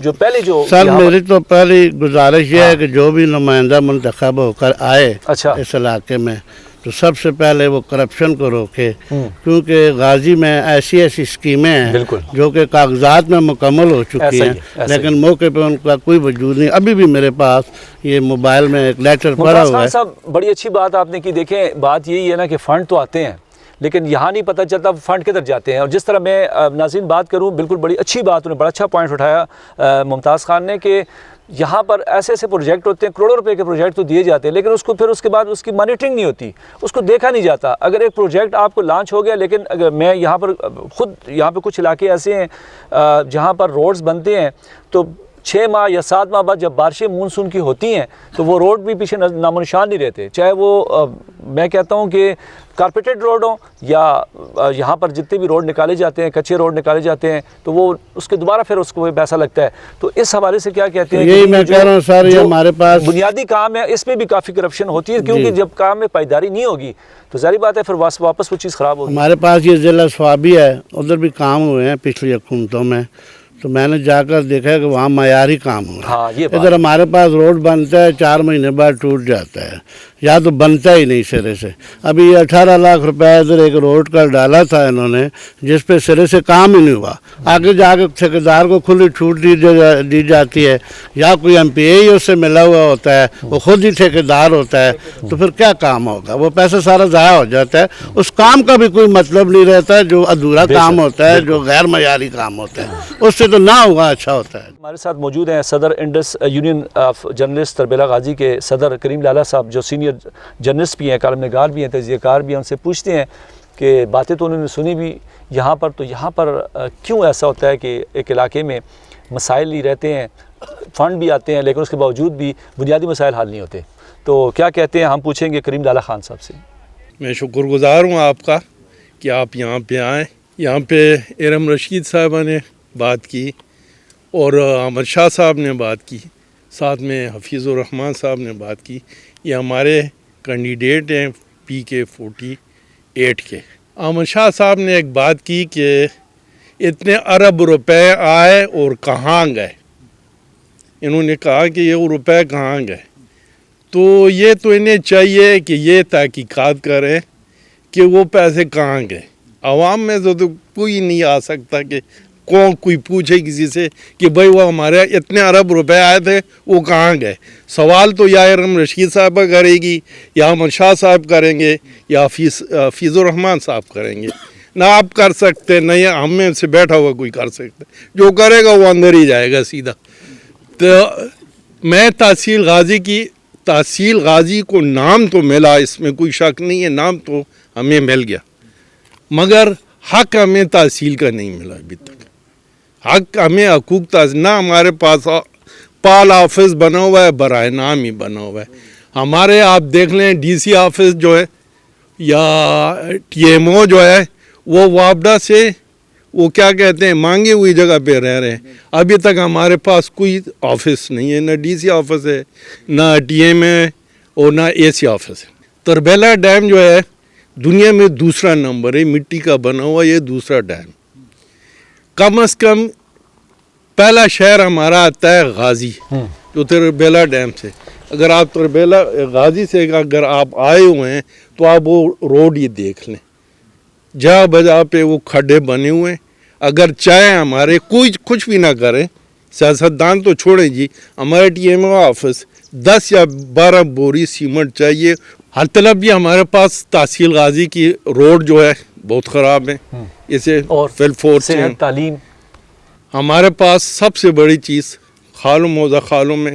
جو پہلے جو سر میری تو پہلی گزارش یہ ہے کہ جو بھی نمائندہ منتخب ہو کر آئے اس علاقے میں تو سب سے پہلے وہ کرپشن کو روکے, کیونکہ غازی میں ایسی اسکیمیں ہیں جو کہ کاغذات میں مکمل ہو چکی ہیں لیکن موقع پہ ان کا کوئی وجود نہیں. ابھی بھی میرے پاس یہ موبائل میں ایک لیٹر پڑا ہوا ہے. صاحب بڑی اچھی بات آپ نے کی. دیکھیں بات یہی ہے نا کہ فنڈ تو آتے ہیں لیکن یہاں نہیں پتہ چلتا فنڈ کدھر جاتے ہیں. اور جس طرح میں ناظرین بات کروں, بالکل بڑی اچھی بات, انہیں بڑا اچھا پوائنٹ اٹھایا ممتاز خان نے کہ یہاں پر ایسے ایسے پروجیکٹ ہوتے ہیں, کروڑوں روپے کے پروجیکٹ تو دیے جاتے ہیں لیکن اس کو پھر اس کے بعد اس کی مانیٹرنگ نہیں ہوتی, اس کو دیکھا نہیں جاتا. اگر ایک پروجیکٹ آپ کو لانچ ہو گیا, لیکن اگر میں یہاں پر خود یہاں پہ کچھ علاقے ایسے ہیں جہاں پر روڈز بنتے ہیں تو 6 ماہ یا 7 ماہ بعد جب بارشیں مونسون کی ہوتی ہیں تو وہ روڈ بھی پیچھے نام و نشان نہیں رہتے, چاہے وہ میں کہتا ہوں کہ کارپیٹڈ روڈ ہوں یا یہاں پر جتنے بھی روڈ نکالے جاتے ہیں, کچے روڈ نکالے جاتے ہیں, تو وہ اس کے دوبارہ پھر اس کو پیسہ لگتا ہے. تو اس حوالے سے کیا کہتے ہیں, یہی میں کہہ رہا ہوں سر, یہ ہمارے پاس بنیادی کام ہے اس میں بھی کافی کرپشن ہوتی ہے, کیونکہ جب کام میں پائیداری نہیں ہوگی تو ظاہری بات ہے پھر واپس وہ چیز خراب ہوگی. ہمارے پاس یہ ضلع سوابی ہے, ادھر بھی کام ہوئے ہیں پچھلی حکومتوں میں, تو میں نے جا کر دیکھا کہ وہاں معیاری کام ہوا ہے. ادھر ہمارے پاس روڈ بنتا ہے 4 مہینے بعد ٹوٹ جاتا ہے یا تو بنتا ہی نہیں سرے سے. ابھی 18 لاکھ روپے ادھر ایک روڈ کا ڈالا تھا انہوں نے جس پہ سرے سے کام ہی نہیں ہوا. آگے جا کے ٹھیکیدار کو کھلی چھوٹ دی جاتی ہے, یا کوئی MPA ہی اس سے ملا ہوا ہوتا ہے, وہ خود ہی ٹھیکیدار ہوتا ہے, تو پھر کیا کام ہوگا, وہ پیسہ سارا ضائع ہو جاتا ہے. اس کام کا بھی کوئی مطلب نہیں رہتا ہے, جو ادھورا کام ہوتا ہے, جو غیر معیاری کام ہوتا ہے, اس سے تو نہ ہوا اچھا ہوتا ہے. ہمارے ساتھ موجود ہیں صدر Indus union of journalist Tarbela Ghazi کے صدر کریم لالا صاحب, جو سینئر جرنلسٹ بھی ہیں, کالم نگار بھی ہیں, تجزیہ کار بھی ہیں. ان سے پوچھتے ہیں کہ باتیں تو انہوں نے سنی بھی یہاں پر, تو یہاں پر کیوں ایسا ہوتا ہے کہ ایک علاقے میں مسائل ہی رہتے ہیں, فنڈ بھی آتے ہیں لیکن اس کے باوجود بھی بنیادی مسائل حل نہیں ہوتے. تو کیا کہتے ہیں, ہم پوچھیں گے کریم لالا خان صاحب سے. میں شکر گزار ہوں آپ کا کہ آپ یہاں پہ آئیں. یہاں پہ ارم رشید صاحبہ نے بات کی اور احمد شاہ صاحب نے بات کی, ساتھ میں حفیظ الرحمان صاحب نے بات کی. یہ ہمارے کینڈیڈیٹ ہیں PK 48 کے. احمد شاہ صاحب نے ایک بات کی کہ اتنے ارب روپے آئے اور کہاں گئے. انہوں نے کہا کہ یہ روپے کہاں گئے, تو یہ تو انہیں چاہیے کہ یہ تحقیقات کریں کہ وہ پیسے کہاں گئے. عوام میں تو کوئی نہیں آ سکتا کہ کوئی پوچھے کسی سے کہ بھائی وہ ہمارے اتنے ارب روپے آئے تھے وہ کہاں گئے. سوال تو یا ارم رشید صاحبہ کرے گی, یا احمد شاہ صاحب کریں گے, یا حفیظ الرحمان صاحب کریں گے. نہ آپ کر سکتے, نہ یہ ہم میں سے بیٹھا ہوا کوئی کر سکتے. جو کرے گا وہ اندر ہی جائے گا سیدھا. تو میں تحصیل غازی کو نام تو ملا, اس میں کوئی شک نہیں ہے, نام تو ہمیں مل گیا, مگر حق ہمیں تحصیل کا نہیں ملا ابھی تک. حق ہمیں حقوق تحصیل نہ ہمارے پاس پال آفس بنا ہوا ہے, برائے نام ہی بنا ہوا ہے. ہمارے آپ دیکھ لیں DC آفس جو ہے یا TMO جو ہے وہ وابڈا سے وہ کیا کہتے ہیں مانگی ہوئی جگہ پہ رہ رہے ہیں. ابھی تک ہمارے پاس کوئی آفس نہیں ہے, نہ DC آفس ہے, نہ TM ہے, اور نہ AC آفس ہے. تربیلا ڈیم جو ہے دنیا میں دوسرا نمبر ہے, مٹی کا بنا ہوا یہ دوسرا ڈیم. کم از کم پہلا شہر ہمارا آتا ہے غازی, جو تربیلا ڈیم سے. اگر آپ تربیلا غازی سے اگر آپ آئے ہوئے ہیں تو آپ وہ روڈ یہ دیکھ لیں, جہاں بجا پہ وہ کھڈے بنے ہوئے ہیں. اگر چاہے ہمارے کوئی کچھ بھی نہ کریں, سیاستدان تو چھوڑیں جی, ہمارے TMO آفس 10 یا 12 بوری سیمنٹ چاہیے. ہر طرف بھی ہمارے پاس تحصیل غازی کی روڈ جو ہے بہت خراب ہے. اسے تعلیم ہمارے پاس سب سے بڑی چیز خالوں موزہ خالوں میں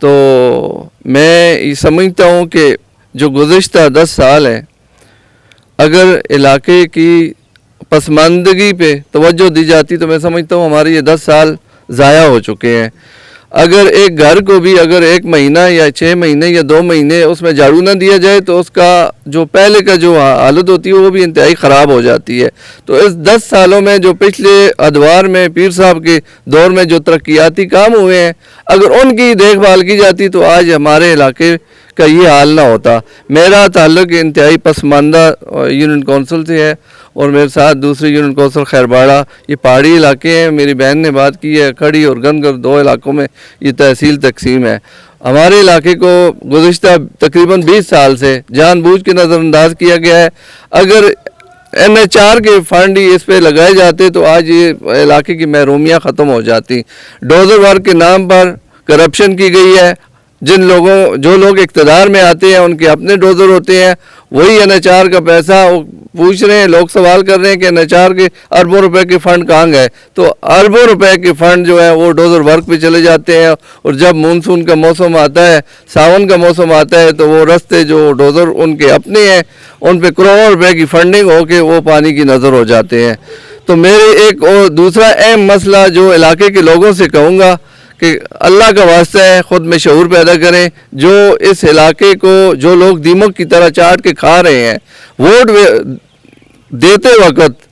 تو میں یہ سمجھتا ہوں کہ جو گزشتہ 10 سال ہیں اگر علاقے کی پسماندگی پہ توجہ دی جاتی تو میں سمجھتا ہوں ہمارے یہ 10 سال ضائع ہو چکے ہیں. اگر ایک گھر کو بھی اگر 1 مہینہ یا 6 مہینے یا 2 مہینے اس میں جھاڑو نہ دیا جائے تو اس کا جو پہلے کا جو حالت ہوتی ہے وہ بھی انتہائی خراب ہو جاتی ہے. تو اس 10 سالوں میں جو پچھلے ادوار میں پیر صاحب کے دور میں جو ترقیاتی کام ہوئے ہیں اگر ان کی دیکھ بھال کی جاتی تو آج ہمارے علاقے کا یہ حال نہ ہوتا. میرا تعلق انتہائی پسماندہ یونین کونسل سے ہے اور میرے ساتھ دوسری یونین کونسل خیرباڑہ. یہ پہاڑی علاقے ہیں. میری بہن نے بات کی ہے کھڑی اور گنگر 2 علاقوں میں یہ تحصیل تقسیم ہے. ہمارے علاقے کو گزشتہ تقریباً 20 سال سے جان بوجھ کے نظر انداز کیا گیا ہے. اگر NH4 کے فنڈ ہی اس پہ لگائے جاتے تو آج یہ علاقے کی محرومیاں ختم ہو جاتی. ڈوزر ورک کے نام پر کرپشن کی گئی ہے. جو لوگ اقتدار میں آتے ہیں ان کے اپنے ڈوزر ہوتے ہیں. وہی NH4 کا پیسہ پوچھ رہے ہیں, لوگ سوال کر رہے ہیں کہ NH4 کے اربوں روپے کے فنڈ کہاں گئے. تو اربوں روپے کے فنڈ جو ہے وہ ڈوزر ورک پہ چلے جاتے ہیں اور جب مونسون کا موسم آتا ہے, ساون کا موسم آتا ہے تو وہ رستے جو ڈوزر ان کے اپنے ہیں ان پہ کروڑوں روپے کی فنڈنگ ہو کے وہ پانی کی نظر ہو جاتے ہیں. تو میرے ایک اور دوسرا اہم مسئلہ جو علاقے کے لوگوں سے کہوں گا کہ اللہ کا واسطہ ہے خود میں شعور پیدا کریں. جو اس علاقے کو جو لوگ دیمک کی طرح چاٹ کے کھا رہے ہیں, ووٹ دیتے وقت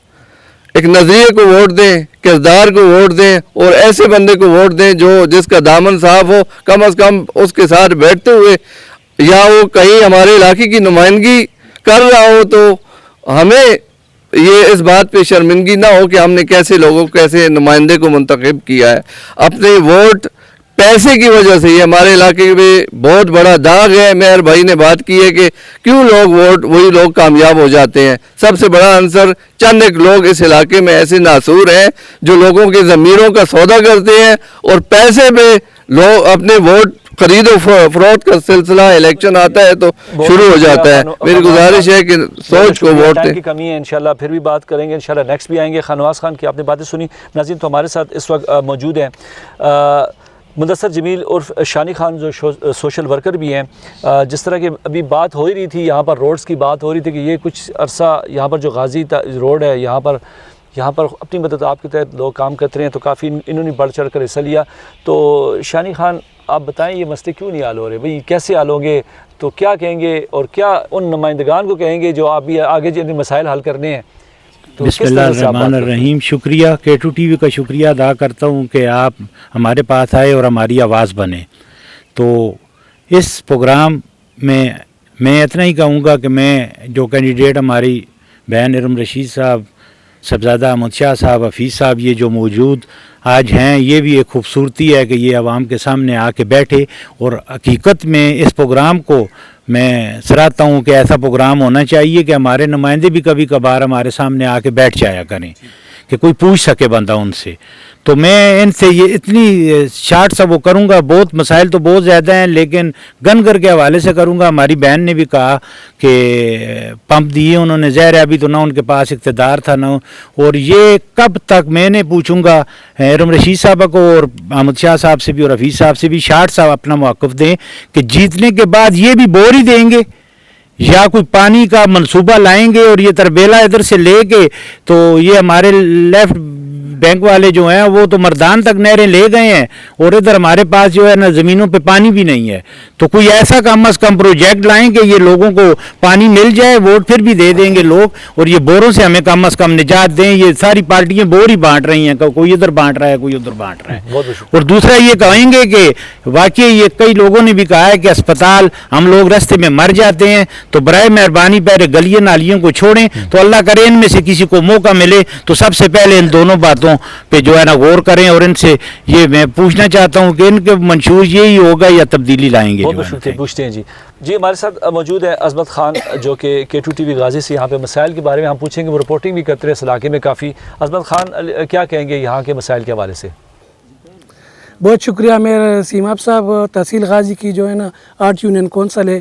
ایک نظریے کو ووٹ دیں, کردار کو ووٹ دیں اور ایسے بندے کو ووٹ دیں جو جس کا دامن صاف ہو. کم از کم اس کے ساتھ بیٹھتے ہوئے یا وہ کہیں ہمارے علاقے کی نمائندگی کر رہا ہو تو ہمیں یہ اس بات پہ شرمندگی نہ ہو کہ ہم نے کیسے لوگوں کیسے نمائندے کو منتخب کیا ہے. اپنے ووٹ پیسے کی وجہ سے یہ ہمارے علاقے میں بہت بڑا داغ ہے. مہر بھائی نے بات کی ہے کہ کیوں لوگ ووٹ وہی لوگ کامیاب ہو جاتے ہیں. سب سے بڑا عنصر چند ایک لوگ اس علاقے میں ایسے ناسور ہیں جو لوگوں کے ضمیروں کا سودا کرتے ہیں اور پیسے پہ لوگ اپنے ووٹ خرید و فروخت کا سلسلہ الیکشن آتا ہے تو شروع ہو جاتا ہے. میری گزارش ہے کہ سوچ کو ووٹ دیں. کی کمی ہے, انشاءاللہ پھر بھی بات کریں گے, انشاءاللہ نیکسٹ بھی آئیں گے. خانواز خان کی آپ نے باتیں سنی. ناظرین تو ہمارے ساتھ اس وقت موجود ہیں مدثر جمیل عرف شانی خان جو سوشل ورکر بھی ہیں. جس طرح کہ ابھی بات ہو ہی رہی تھی, یہاں پر روڈز کی بات ہو رہی تھی کہ یہ کچھ عرصہ یہاں پر جو غازی روڈ ہے یہاں پر اپنی مدد آپ کے تحت لوگ کام کرتے ہیں تو کافی انہوں نے بڑھ چڑھ کر حصہ لیا. تو شانی خان آپ بتائیں یہ مسئلے کیوں نہیں حل ہو رہے بھئی, کیسے حل ہوں گے, تو کیا کہیں گے اور کیا ان نمائندگان کو کہیں گے جو آپ بھی آگے جن مسائل حل کرنے ہیں. بسم اللہ الرحمن الرحیم. شکریہ K2 TV کا شکریہ ادا کرتا ہوں کہ آپ ہمارے پاس آئے اور ہماری آواز بنے. تو اس پروگرام میں اتنا ہی کہوں گا کہ میں جو کینڈیڈیٹ ہماری بہن ارم رشید صاحب, صاحبزادہ احمد شاہ صاحب, حفیظ صاحب یہ جو موجود آج ہیں, یہ بھی ایک خوبصورتی ہے کہ یہ عوام کے سامنے آ کے بیٹھے. اور حقیقت میں اس پروگرام کو میں سراہتا ہوں کہ ایسا پروگرام ہونا چاہیے کہ ہمارے نمائندے بھی کبھی کبھار ہمارے سامنے آ کے بیٹھ جایا کریں کہ کوئی پوچھ سکے بندہ ان سے. تو میں ان سے یہ اتنی شارٹ سا وہ کروں گا. بہت مسائل تو بہت زیادہ ہیں لیکن گنگر کے حوالے سے کروں گا. ہماری بہن نے بھی کہا کہ پمپ دیے انہوں نے, ظاہر ہے ابھی تو نہ ان کے پاس اقتدار تھا نہ, اور یہ کب تک میں نے پوچھوں گا ارم رشید صاحبہ کو اور احمد شاہ صاحب سے بھی اور حفیظ صاحب سے بھی شارٹ صاحب اپنا موقف دیں کہ جیتنے کے بعد یہ بھی بور ہی دیں گے یا کوئی پانی کا منصوبہ لائیں گے اور یہ تربیلا ادھر سے لے کے تو یہ ہمارے لیفٹ بینک والے جو ہیں وہ تو مردان تک نہریں لے گئے ہیں اور ادھر ہمارے پاس جو ہے نا زمینوں پہ پانی بھی نہیں ہے. تو کوئی ایسا کم از کم پروجیکٹ لائیں کہ یہ لوگوں کو پانی مل جائے, ووٹ پھر بھی دے دیں گے لوگ, اور یہ بوروں سے ہمیں کم از کم نجات دیں. یہ ساری پارٹیاں بور ہی بانٹ رہی ہیں, کوئی ادھر بانٹ رہا ہے کوئی ادھر بانٹ رہا ہے. اور دوسرا یہ کہیں گے کہ واقعی یہ کئی لوگوں نے بھی کہا ہے کہ اسپتال ہم لوگ راستے میں مر جاتے ہیں تو برائے مہربانی پہلے گلیاں نالیوں کو چھوڑیں. تو اللہ کرے ان میں سے کسی کو موقع ملے تو سب سے پہلے ان دونوں باتوں پہ جو ہے نا غور کریں. اور ان سے یہ میں پوچھنا چاہتا ہوں کہ ان کے منشور یہی ہوگا یا تبدیلی لائیں گے. پوچھتے ہیں جی ہمارے ساتھ موجود ہے عظمت خان جو کہ K2 TV غازی سے یہاں پہ مسائل کے بارے میں ہم پوچھیں گے. وہ رپورٹنگ بھی کرتے رہے اس علاقے میں کافی. عظمت خان کیا کہیں گے یہاں کے مسائل کے حوالے سے؟ بہت شکریہ میرے سیماب صاحب. تحصیل غازی کی جو ہے نا 8 یونین کونسل ہے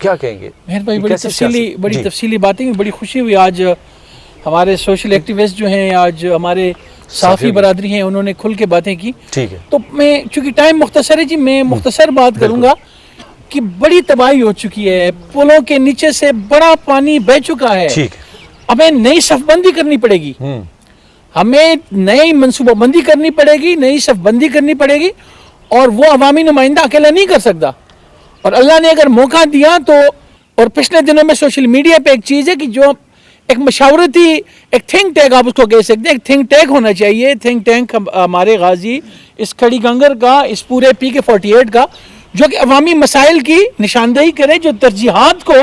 کیا کہیں گے؟ مہر بھائی یہ بڑی تفصیلی باتیں ہوئی، بڑی خوشی ہوئی آج ہمارے سوشل ایکٹیوسٹ جو ہیں، آج ہمارے صحافی برادری ہیں، انہوں نے کھل کے باتیں کی. ٹھیک ہے. تو میں چونکہ ٹائم مختصر ہے جی، میں مختصر بات کروں گا کہ بڑی تباہی ہو چکی ہے، پلوں کے نیچے سے بڑا پانی بہہ چکا ہے. ٹھیک ہے. ہمیں نئی صف بندی کرنی پڑے گی، ہمیں نئی منصوبہ بندی کرنی پڑے گی، نئی صف بندی کرنی پڑے گی، اور وہ عوامی نمائندہ اکیلا نہیں کر سکتا. اور اللہ نے اگر موقع دیا تو، اور پچھلے دنوں میں سوشل میڈیا پہ ایک چیز ہے کہ جو ایک مشاورتی ایک تھنک ٹینک آپ اس کو کہہ سکتے ہیں، ایک تھنک ٹینک ہونا چاہیے. تھنک ٹینک ہمارے غازی اس کھڑی گنگر کا، اس پورے PK-48 کا، جو کہ عوامی مسائل کی نشاندہی کرے، جو ترجیحات کو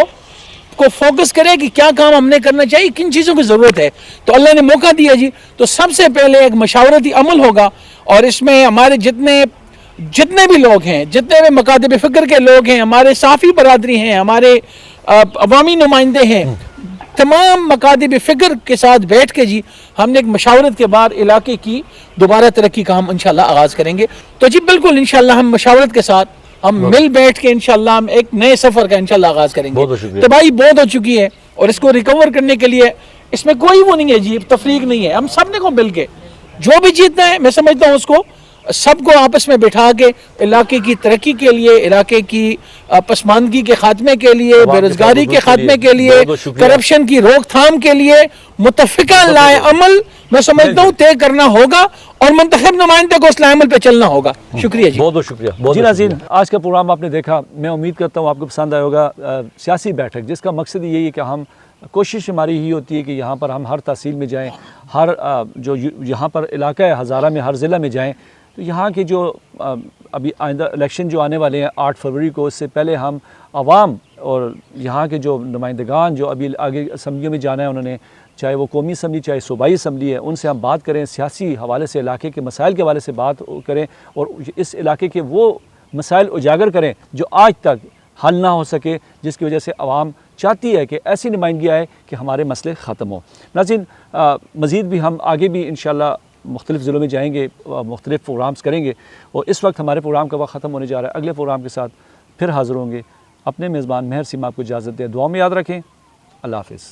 فوکس کرے کہ کیا کام ہم نے کرنا چاہیے، کن چیزوں کی ضرورت ہے. تو اللہ نے موقع دیا جی. تو سب سے پہلے ایک مشاورتی عمل ہوگا، اور اس میں ہمارے جتنے بھی لوگ ہیں، جتنے بھی مکاتب فکر کے لوگ ہیں، ہمارے صحافی برادری ہیں، ہمارے عوامی نمائندے ہیں، تمام مکاتب فکر کے ساتھ بیٹھ کے جی ہم نے ایک مشاورت کے بعد علاقے کی دوبارہ ترقی کا ہم انشاءاللہ آغاز کریں گے. تو جی بالکل انشاءاللہ ہم مشاورت کے ساتھ ہم مل بیٹھ کے انشاءاللہ ہم ایک نئے سفر کا انشاءاللہ آغاز کریں گے. تباہی بہت ہو چکی ہے، اور اس کو ریکور کرنے کے لیے اس میں کوئی وہ نہیں ہے جی، تفریق نہیں ہے. ہم سب نے کو مل کے جو بھی جیتنا ہے، میں سمجھتا ہوں اس کو سب کو آپس میں بٹھا کے علاقے کی ترقی کے لیے، علاقے کی پسماندگی کے خاتمے کے لیے، بے روزگاری کے خاتمے کے لیے، کرپشن کی روک تھام کے لیے متفقہ لائے عمل میں سمجھتا ہوں طے کرنا ہوگا، اور منتخب نمائندے کو اس لائے عمل پہ چلنا ہوگا. شکریہ جی. بہت بہت شکریہ. جی ناظرین، آج کا پروگرام آپ نے دیکھا، میں امید کرتا ہوں آپ کو پسند آیا ہوگا. سیاسی بیٹھک جس کا مقصد یہی ہے کہ ہم کوشش ہماری ہی ہوتی ہے کہ یہاں پر ہم ہر تحصیل میں جائیں، ہر جو یہاں پر علاقہ ہے ہزارہ میں، ہر ضلع میں جائیں. تو یہاں کے جو ابھی آئندہ الیکشن جو آنے والے ہیں 8 فروری کو، اس سے پہلے ہم عوام اور یہاں کے جو نمائندگان جو ابھی آگے اسمبلیوں میں جانا ہے، انہوں نے چاہے وہ قومی اسمبلی چاہے صوبائی اسمبلی ہے، ان سے ہم بات کریں، سیاسی حوالے سے علاقے کے مسائل کے حوالے سے بات کریں، اور اس علاقے کے وہ مسائل اجاگر کریں جو آج تک حل نہ ہو سکے، جس کی وجہ سے عوام چاہتی ہے کہ ایسی نمائندگی آئے کہ ہمارے مسئلے ختم ہوں. ناظرین، مزید بھی ہم آگے بھی انشاءاللہ مختلف ضلعوں میں جائیں گے، مختلف پروگرامز کریں گے، اور اس وقت ہمارے پروگرام کا وقت ختم ہونے جا رہا ہے. اگلے پروگرام کے ساتھ پھر حاضر ہوں گے. اپنے میزبان مہر سیما آپ کو اجازت دیں، دعا میں یاد رکھیں. اللہ حافظ.